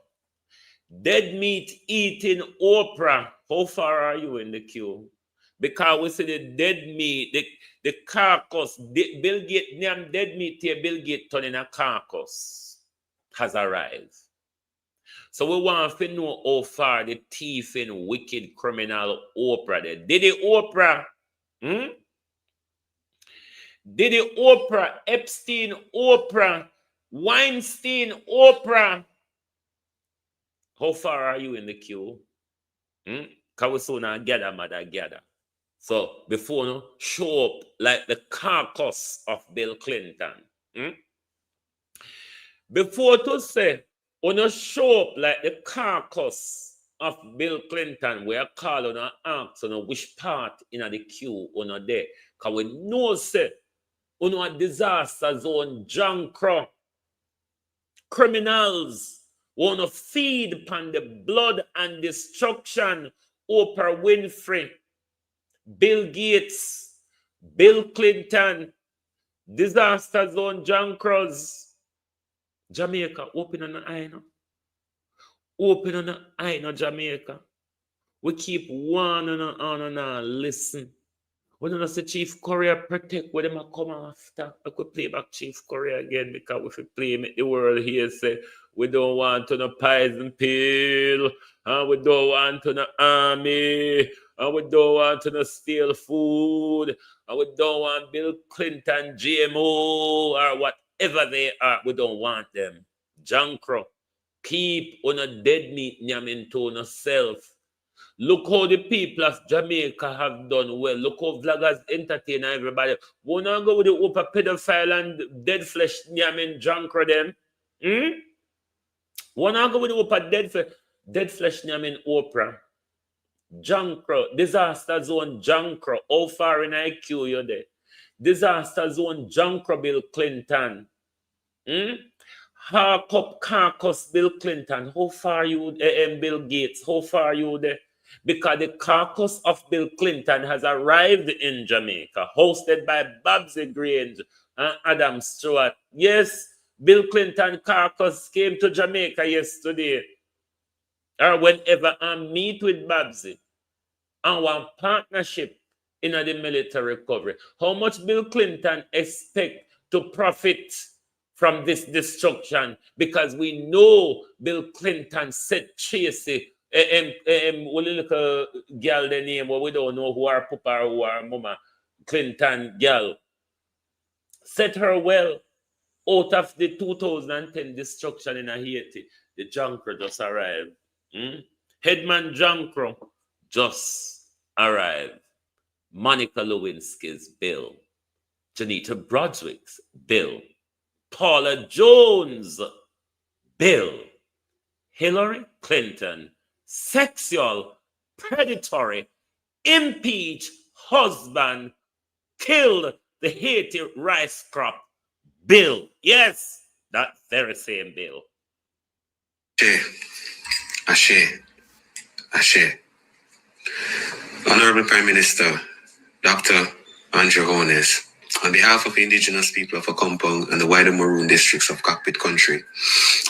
Dead meat eating Oprah. How far are you in the queue? Because we see the dead meat, the carcass, Bill Gates name dead meat here, Bill Gates turning a carcass has arrived. So we want to know how far the thief and wicked criminal Oprah there. Did the Oprah? Did the Oprah, Epstein Oprah, Weinstein Oprah? How far are you in the queue? Because we soon gather, mother gather. So before no show up like the carcass of Bill Clinton. Before to say, no show up like the carcass of Bill Clinton, we are calling and ask which part in the queue on there. Because we know say a disaster zone junk criminals want to feed upon the blood and destruction. Oprah Winfrey, Bill Gates, Bill Clinton, disaster zone junkers. Jamaica, open on the eye now. Open on the eye now, Jamaica. We keep one on listen. We don't say Chief Korea protect where them come after. I could play back Chief Korea again because if we play make the world here say we don't want to no poison pill, and we don't want to no army, and we don't want to no steal food, and we don't want Bill Clinton GMO or whatever they are. We don't want them. Jankro, keep on a dead meat nyamin to yourself. Look how the people of Jamaica have done well. Look how vloggers entertain everybody. Wanna go with the Oprah pedophile and dead flesh nyamin junker them? Wanna go with the Oprah dead flesh nyamin Oprah? Junker, disaster zone junker. How far in IQ you there? Disaster zone junker Bill Clinton. Hark up carcass Bill Clinton. How far you Bill Gates? How far you there? Because the carcass of Bill Clinton has arrived in Jamaica, hosted by Babsy, Grange, and Adam Stewart. Yes, Bill Clinton carcass came to Jamaica yesterday. Or whenever I meet with Babsy and one partnership in the military recovery. How much Bill Clinton expect to profit from this destruction? Because we know Bill Clinton said Tracy what little girl the name, but we don't know who our papa or who our mama, Clinton girl. Set her well out of the 2010 destruction in Haiti. The junker just arrived. Headman Junker just arrived. Monica Lewinsky's bill. Janita Broadwick's bill. Paula Jones' bill. Hillary Clinton, sexual, predatory, impeach husband, killed the Haiti rice crop bill. Yes, that very same bill. Ashe. Honorable Prime Minister, Dr. Andrew Holness, on behalf of indigenous people of Akompong and the wider Maroon districts of Cockpit Country,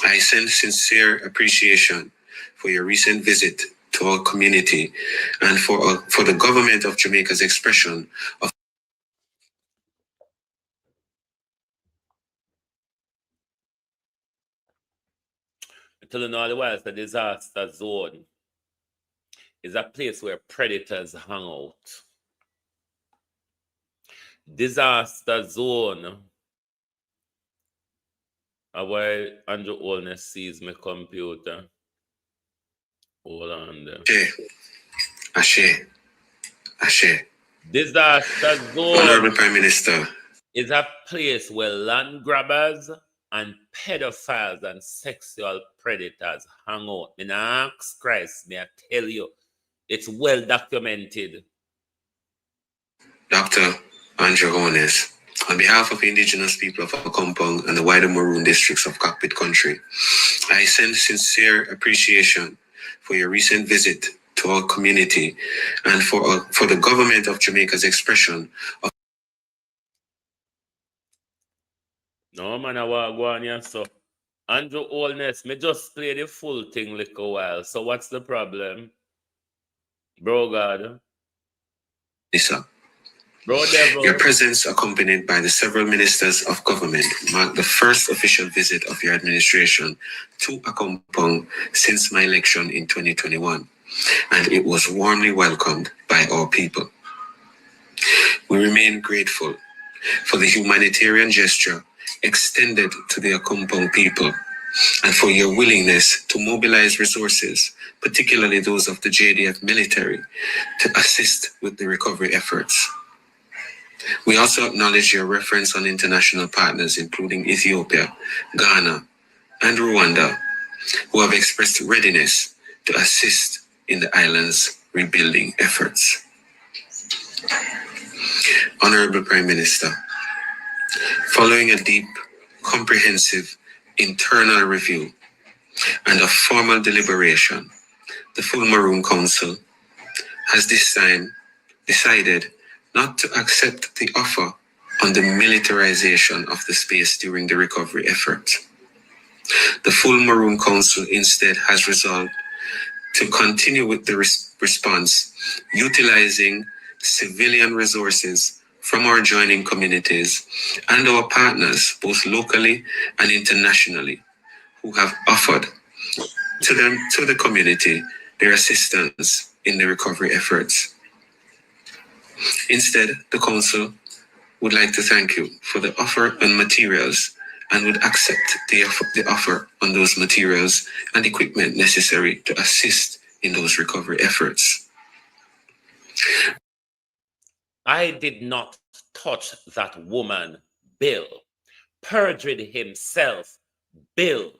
I send sincere appreciation for your recent visit to our community and for the government of Jamaica's expression of telling all the while, it's a disaster zone. It's a place where predators hang out. Disaster zone. While Andrew Holness sees my computer. Hold on there. Ashe. Disaster zone. Honorable Prime Minister, is a place where land grabbers and pedophiles and sexual predators hang out. In ask Christ, may I tell you, it's well documented. Dr. Andrew Jones. On behalf of the indigenous people of Akompong and the wider Maroon districts of Cockpit Country, I send sincere appreciation for your recent visit to our community and for the government of Jamaica's expression of... No man, I want to go on here, so. Andrew Oldness, me just play the full thing like a while. So what's the problem? Bro God. Lisa. Bro Devil. Your presence, accompanied by the several ministers of government, marked the first official visit of your administration to Akompong since my election in 2021, and it was warmly welcomed by our people. We remain grateful for the humanitarian gesture extended to the Akompong people and for your willingness to mobilize resources, particularly those of the JDF military, to assist with the recovery efforts. We also acknowledge your reference on international partners, including Ethiopia, Ghana, and Rwanda, who have expressed readiness to assist in the island's rebuilding efforts. Honorable Prime Minister, following a deep, comprehensive internal review and a formal deliberation, the full Maroon Council has this time decided not to accept the offer on the militarization of the space during the recovery effort. The full Maroon Council instead has resolved to continue with the response, utilizing civilian resources from our joining communities and our partners, both locally and internationally, who have offered to the community their assistance in the recovery efforts. Instead, the Council would like to thank you for the offer on materials and would accept the offer on those materials and equipment necessary to assist in those recovery efforts. I did not touch that woman, Bill. Perjured himself, Bill.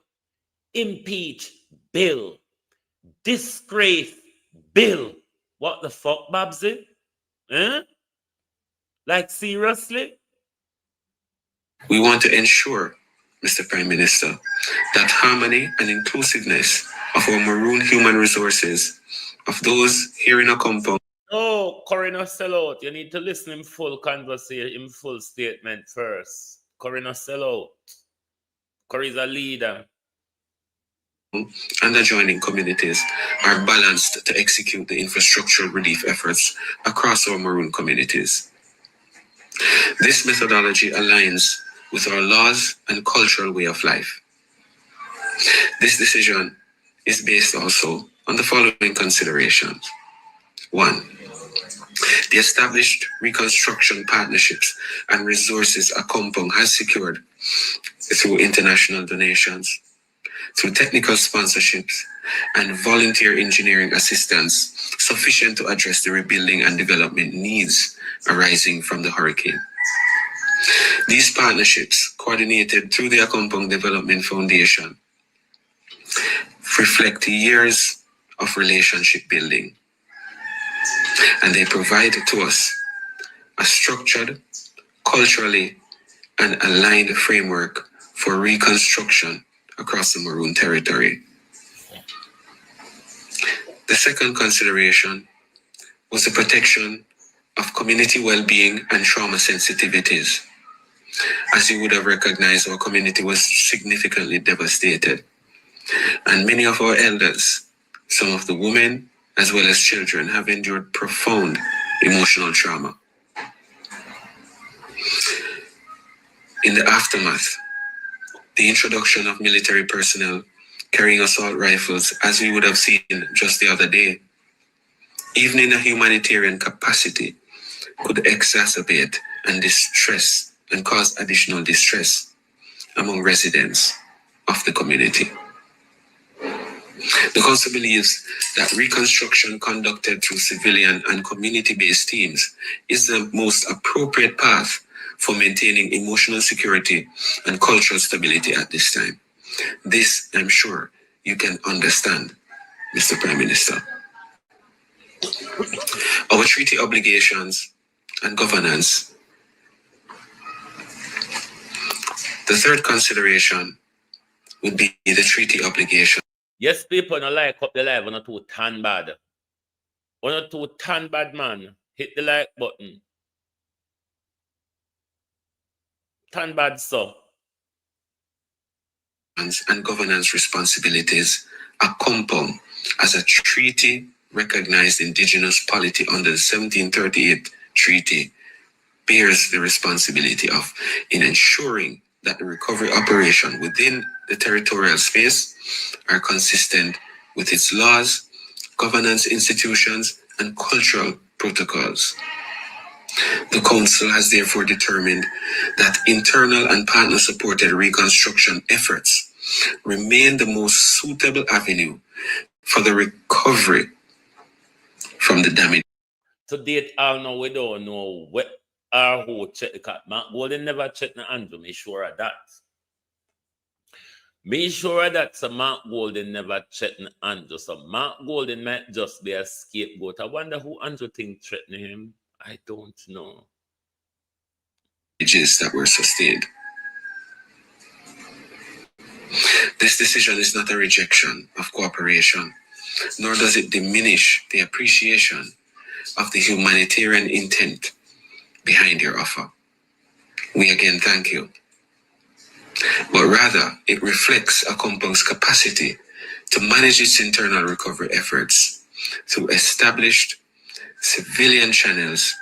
Impeach, Bill. Disgrace, Bill. What the fuck, Babsy? Eh? Like, seriously? We want to ensure, Mr. Prime Minister, that harmony and inclusiveness of our Maroon human resources, of those here in Akompong. No, Corina sellout. You need to listen in full conversation, in full statement first. Corina sellout. Corina's a leader. And adjoining communities are balanced to execute the infrastructural relief efforts across our Maroon communities. This methodology aligns with our laws and cultural way of life. This decision is based also on the following considerations. 1. The established reconstruction partnerships and resources Akompong has secured through international donations, through technical sponsorships and volunteer engineering assistance sufficient to address the rebuilding and development needs arising from the hurricane. These partnerships, coordinated through the Akompong Development Foundation, reflect years of relationship building, and they provide to us a structured, culturally and aligned framework for reconstruction across the Maroon territory. The second consideration was the protection of community well-being and trauma sensitivities. As you would have recognized, our community was significantly devastated, and many of our elders, some of the women as well as children, have endured profound emotional trauma. In the aftermath, the introduction of military personnel carrying assault rifles, as we would have seen just the other day, even in a humanitarian capacity, could exacerbate and distress and cause additional distress among residents of the community. The Council believes that reconstruction conducted through civilian and community-based teams is the most appropriate path for maintaining emotional security and cultural stability at this time. This, I'm sure, you can understand, Mr. Prime Minister. Our treaty obligations and governance The third consideration would be the treaty obligation. Yes, people don't like up the live on a too tan bad. On a too tan bad, man. Hit the like button. Tan bad, so. And governance responsibilities are compound as a treaty recognized indigenous polity under the 1738 treaty bears the responsibility of in ensuring that the recovery operation within the territorial space are consistent with its laws, governance institutions, and cultural protocols. The Council has therefore determined that internal and partner-supported reconstruction efforts remain the most suitable avenue for the recovery from the damage. To date, all now we don't know what or who check the cat. Mark Golden never checked the Andrew. Me sure of that. Me sure of that. So Mark Golden never checked the Andrew. So Mark Golden might just be a scapegoat. I wonder who Andrew think threatening him. I don't know. That were sustained. This decision is not a rejection of cooperation, nor does it diminish the appreciation of the humanitarian intent behind your offer. We again thank you. But rather, it reflects a compound's capacity to manage its internal recovery efforts through established civilian channels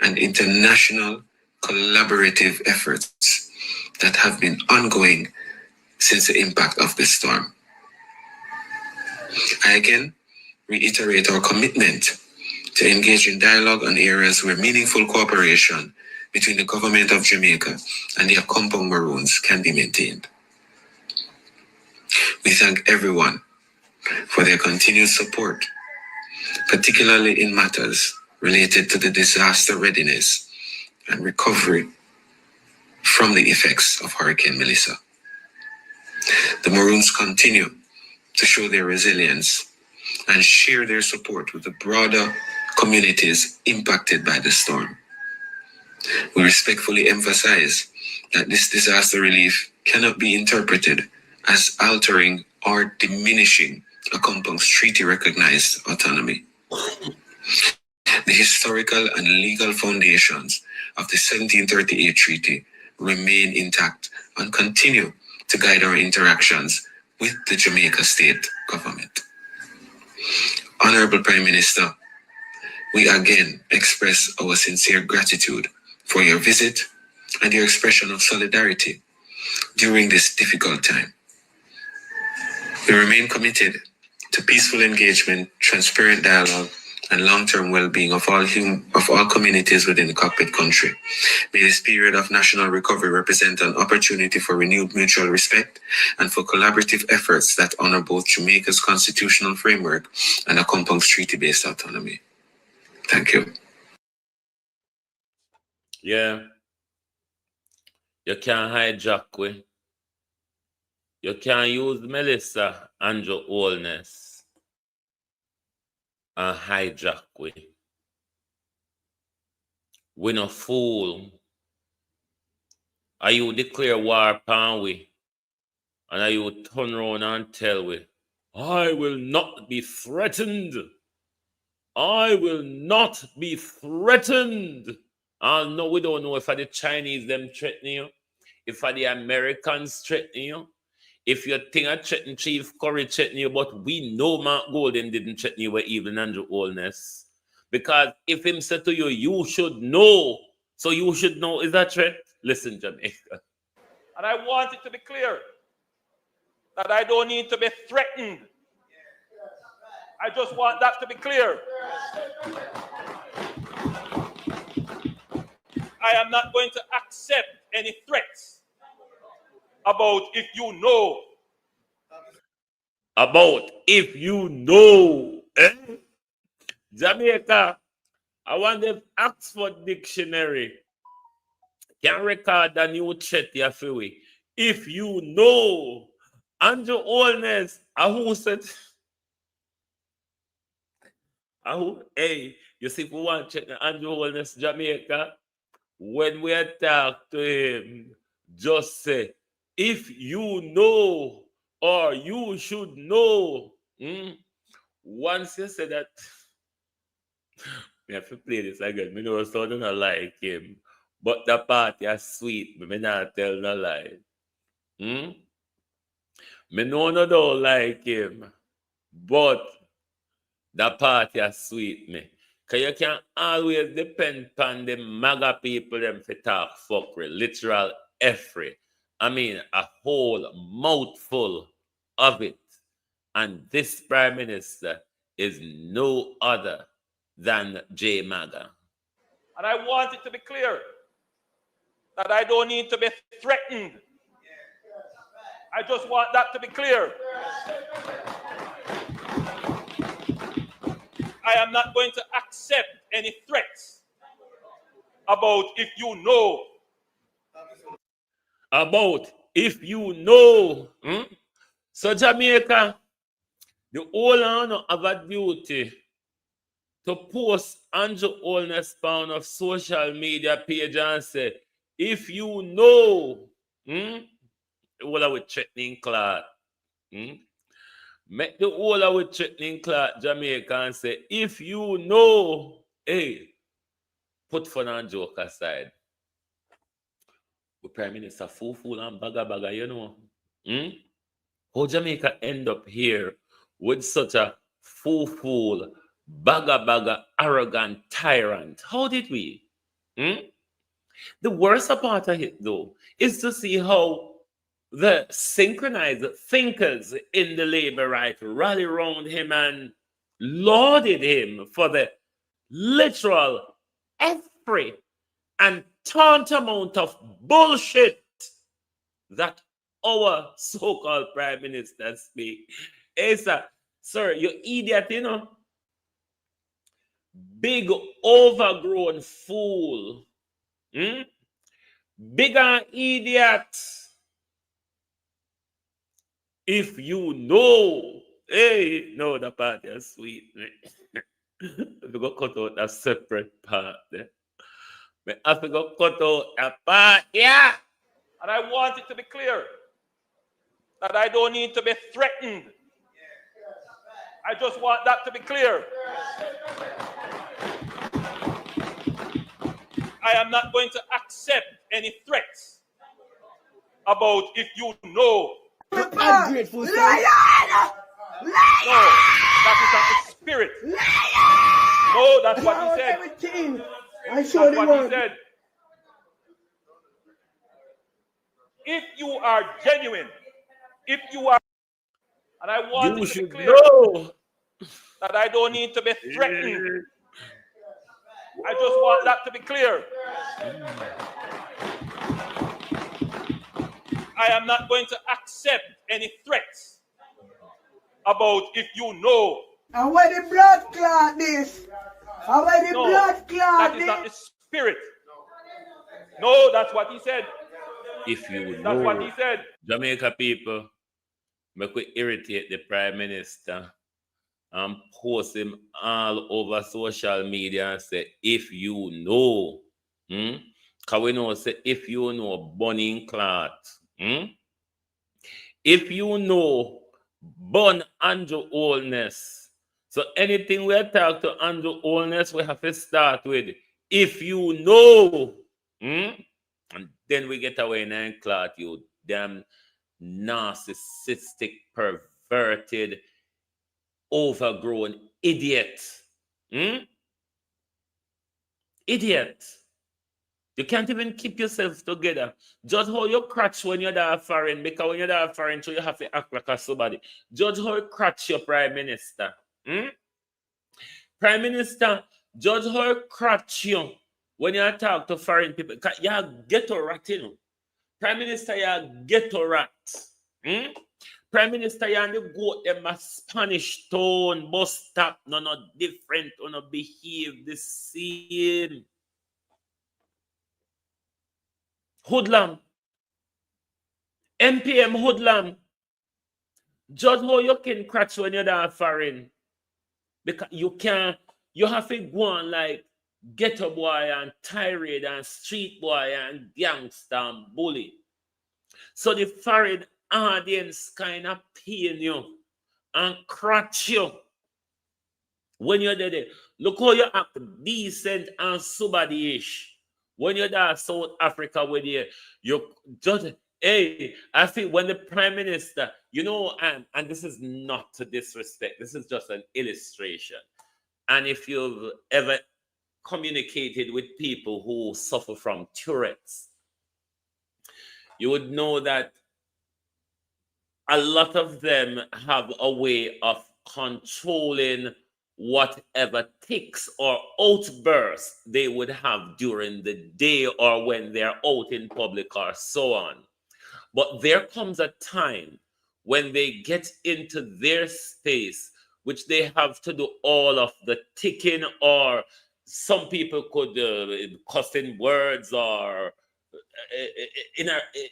and international collaborative efforts that have been ongoing since the impact of the storm. I again reiterate our commitment to engage in dialogue on areas where meaningful cooperation between the government of Jamaica and the Accompong Maroons can be maintained. We thank everyone for their continued support, particularly in matters related to the disaster readiness and recovery from the effects of Hurricane Melissa. The Maroons continue to show their resilience and share their support with the broader communities impacted by the storm. We respectfully emphasize that this disaster relief cannot be interpreted as altering or diminishing Accompong's treaty-recognized autonomy. The historical and legal foundations of the 1738 treaty remain intact and continue to guide our interactions with the Jamaica state government. Honorable Prime Minister, we again express our sincere gratitude for your visit and your expression of solidarity during this difficult time. We remain committed to peaceful engagement, transparent dialogue, and long-term well-being of all communities within the cockpit country. May this period of national recovery represent an opportunity for renewed mutual respect and for collaborative efforts that honor both Jamaica's constitutional framework and Accompong's treaty-based autonomy. Thank you. Yeah. You can't hijack we. You can't use Melissa and your oldness and hijack we. We no fool. Are you declare war upon we? And are you turn around and tell we, I will not be threatened. I will not be threatened. And no, we don't know if the Chinese them threatening you, if the Americans threatening you, if you think I threaten Chief Curry threatening you, but we know Mark Golden didn't threaten you with even Andrew Holness. Because if him said to you, you should know. So you should know, is that threat? Listen, Jamaica. And I want it to be clear that I don't need to be threatened. I just want that to be clear. I am not going to accept any threats about if you know. About if you know. Jamaica, I want the Oxford Dictionary can record a new chat here for we. If you know, Andrew Holness, who said, who, hey, you see, if we want to check Andrew Holness, Jamaica, when we talk to him, just say, if you know or you should know. Once you say that, me have to play this again. Me know so do not like him. But the party is sweet. Me not tell no lie. Me know no don't like him. But the party is sweet me. Cause you can always depend on the MAGA people them for talk fuckery, literal effort. I mean a whole mouthful of it. And this Prime Minister is no other than J MAGA. And I want it to be clear that I don't need to be threatened. I just want that to be clear. I am not going to accept any threats about if you know. About if you know. So Jamaica, the whole honor have a duty to post Andrew Holness pound of social media page and say, if you know, all of with threatening cloth. Make the whole of with threatening cloth Jamaica and say, if you know, hey, put fun and joke aside. The Prime Minister fool and baga, you know. How Jamaica end up here with such a fool, baga, arrogant tyrant? How did we? The worst part of it, though, is to see how the synchronized thinkers in the labor right rally around him and lauded him for the literal effort and tantamount of bullshit that our so-called Prime Minister speak. Hey, sir, you idiot, you know. Big overgrown fool. Bigger idiot. If you know, hey, no, the part is sweet. We go cut out a separate part there. I have to go cut out a part, yeah. And I want it to be clear that I don't need to be threatened. I just want that to be clear. I am not going to accept any threats about if you know. Ungrateful. No, that is not the spirit. No, that's what he said. Everything. I That's show the what he world. said. If you are genuine, if you are, and I want You it to be should clear know that I don't need to be threatened. I just want that to be clear. I am not going to accept any threats about if you know. And where the blood clot this? And where the No, blood clot that is not the spirit. No, that's what he said. if you That's know. what he said. Jamaica people, make we irritate the Prime Minister and post him all over social media and say, if you know. Because we know, say, if you know, burning cloth. If you know, burn Andrew Holness. So anything we talk to Andrew Holness, we have to start with, if you know. And then we get away in cloth, you damn narcissistic, perverted, overgrown idiot. Idiot. You can't even keep yourself together. Judge how you crutch when you're there foreign, because when you're there foreign, so you have to act like a somebody. Judge how you crutch your Prime Minister. Prime Minister, judge how you crutch you when you talk to foreign people. You're a ghetto rat, you know. Prime Minister, you're a ghetto rat. Prime Minister, you're the goat, them a Spanish tone, bus stop, no different, no behave the same. Hoodlum. MPM hoodlum. Judge how you can crash when you're there foreign. Because you have to go on like ghetto boy and tirade and street boy and gangster and bully. So the foreign audience kind of pain you and crutch you when you're there. Look how you act decent and somebody-ish. When you're there, South Africa, with you just, hey, I feel when the prime minister, and this is not to disrespect, this is just an illustration. And if you've ever communicated with people who suffer from Tourette's, you would know that a lot of them have a way of controlling whatever tics or outbursts they would have during the day or when they're out in public or so on. But there comes a time when they get into their space, which they have to do all of the ticking, or some people could cuss in words or in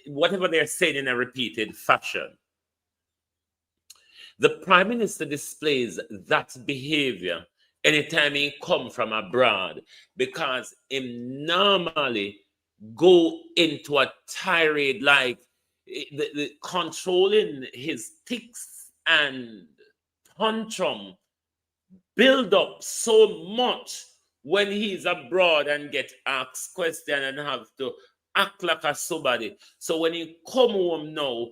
whatever they're saying in a repeated fashion. The prime minister displays that behavior anytime he come from abroad, because he normally go into a tirade, like the controlling his tics and tantrum build up so much when he's abroad and get asked question and have to act like a somebody. So when he come home now,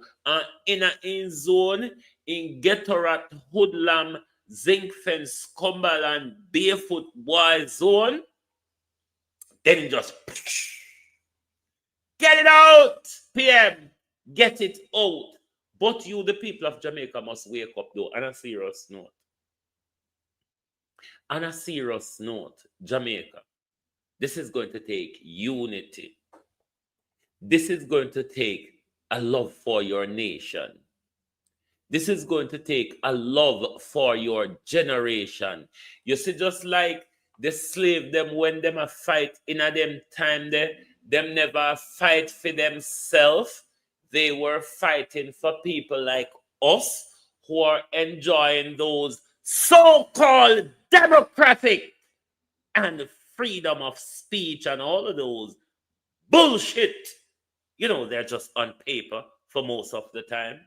in a zone, in Getorat, Hoodlam, Zinc Fence, Cumberland, Barefoot Boy zone, then he just get it out, PM, get it out. But you, the people of Jamaica, must wake up though, on a serious note. On a serious note, Jamaica, this is going to take unity. This is going to take a love for your nation. This is going to take a love for your generation. You see, just like the slave, them when them a fight in a them time, them never fight for themselves. They were fighting for people like us who are enjoying those so-called democratic and freedom of speech and all of those bullshit. They're just on paper for most of the time.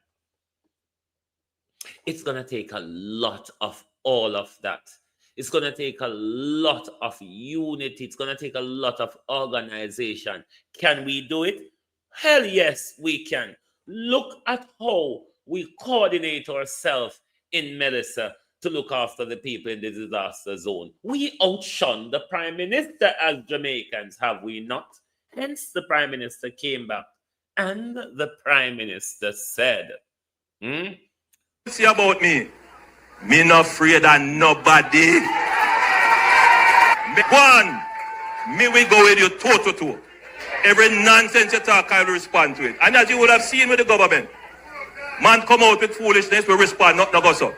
It's going to take a lot of all of that. It's going to take a lot of unity. It's going to take a lot of organization. Can we do it? Hell yes, we can. Look at how we coordinate ourselves in Melissa to look after the people in the disaster zone. We outshone the prime minister as Jamaicans, have we not? Hence, the prime minister came back and the prime minister said, See about me not afraid of nobody. Me will go with you toe to toe. Every nonsense you talk, I will respond to it. And as you would have seen with the government, man come out with foolishness, we respond, not go so.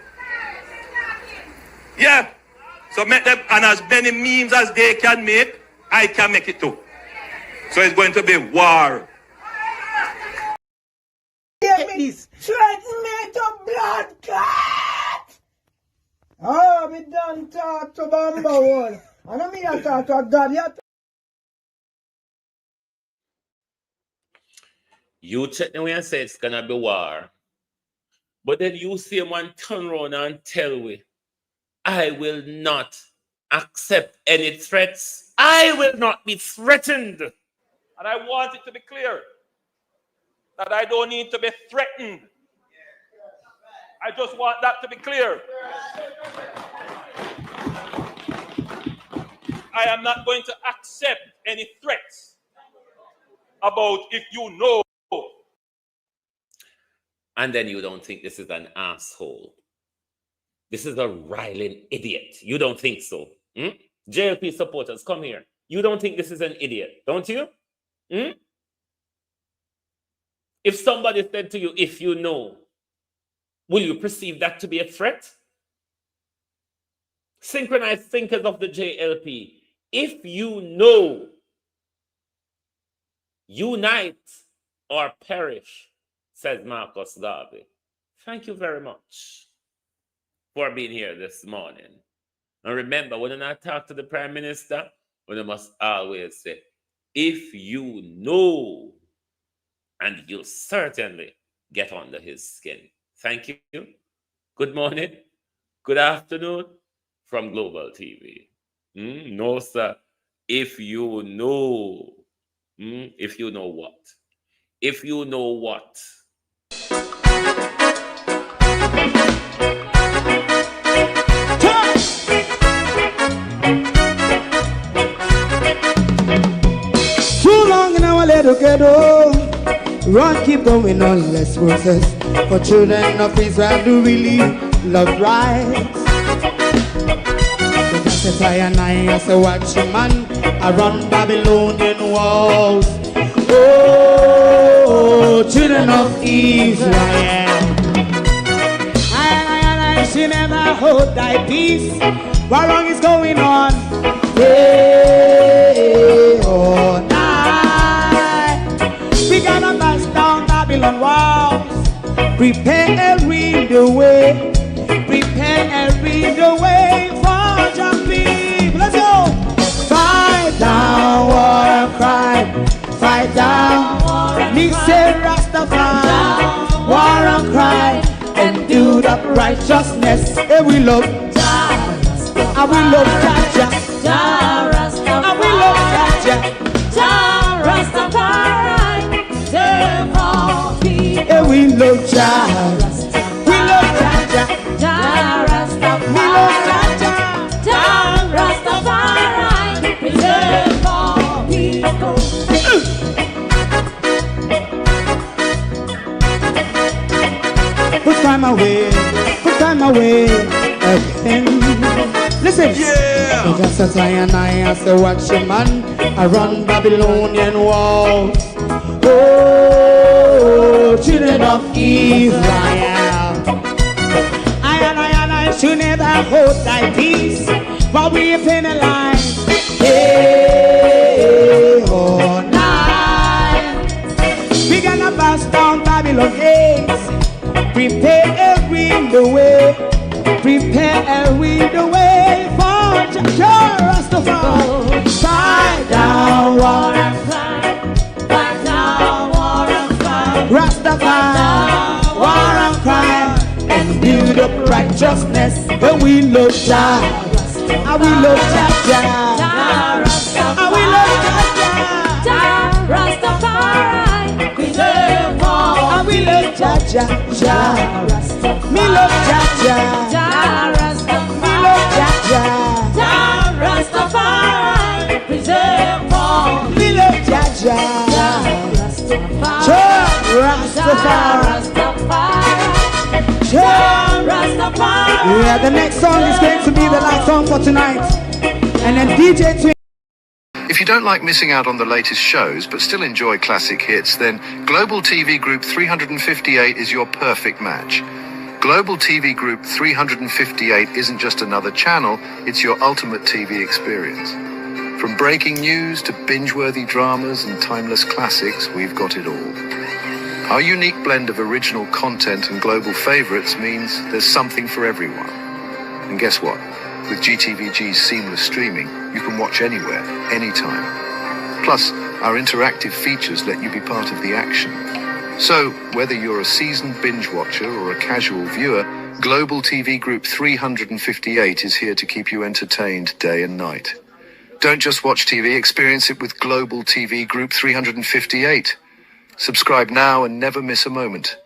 Yeah. So make them, and as many memes as they can make, I can make it too. So it's going to be war. Threaten me to blood clot! Oh, me done talk to Bamba Wall. I don't mean I talk to God yet. You check the way and say it's gonna be war. But then you see one turn around and tell me, I will not accept any threats. I will not be threatened. And I want it to be clear that I don't need to be threatened. I just want that to be clear. I am not going to accept any threats about if you know. And then you don't think this is an asshole. This is a riling idiot. You don't think so? JLP supporters, come here. You don't think this is an idiot, don't you? If somebody said to you, if you know, will you perceive that to be a threat? Synchronized thinkers of the JLP, if you know, unite or perish, says Marcus Garvey. Thank you very much for being here this morning. And remember, when I talk to the Prime Minister, we must always say, if you know, and you'll certainly get under his skin. Thank you. Good morning. Good afternoon from Global TV. No, sir. If you know, if you know what? If you know what? Too long in our little ghetto, run keep going on less process. For children of Israel do really love rights. So that's why I say watch a man around Babylonian walls. Oh, children of Israel, I should never hold thy peace. What wrong is going on? Hey, oh, night. We gotta bust down Babylon walls. Prepare every the way. Prepare every the way for jumping. Let's go. Fight down war and crime. Fight down. Me say Rastafari. War and crime. And do the righteousness. And we love. And we love Jaja. And we love Jaja. Rastafari, save all people. And we love Jaja. We love Jaja. We love Jaja. Rastafari, save all people. Put time away again. Listen, yeah. Just as I say, watch a man around Babylonian walls. Oh, children of Israel, I should never hold thy peace, but we are penalized. Hey, oh, night. We gonna bust down Babylon gates. Prepare every the way. Prepare every the way for Rastafari. Fight down war and crime. Fight down war and crime. Rastafari, war and crime, and build up righteousness. And we love Jah, and we love Jah, and we love Jah, Rastafari, preserve all. and we love Jah. Me love Jah. Me love Jah. Rastafari, preserve all. Me love Jah. Rastafari. Yeah, the next song is going to be the last song for tonight. And then DJ Twin. If you don't like missing out on the latest shows but still enjoy classic hits, then Global TV Group 358 is your perfect match. Global TV Group 358 isn't just another channel, it's your ultimate TV experience. From breaking news to binge-worthy dramas and timeless classics, we've got it all. Our unique blend of original content and global favorites means there's something for everyone. And guess what? With GTVG's seamless streaming, you can watch anywhere, anytime. Plus, our interactive features let you be part of the action. So, whether you're a seasoned binge watcher or a casual viewer, Global TV Group 358 is here to keep you entertained day and night. Don't just watch TV, experience it with Global TV Group 358. Subscribe now and never miss a moment.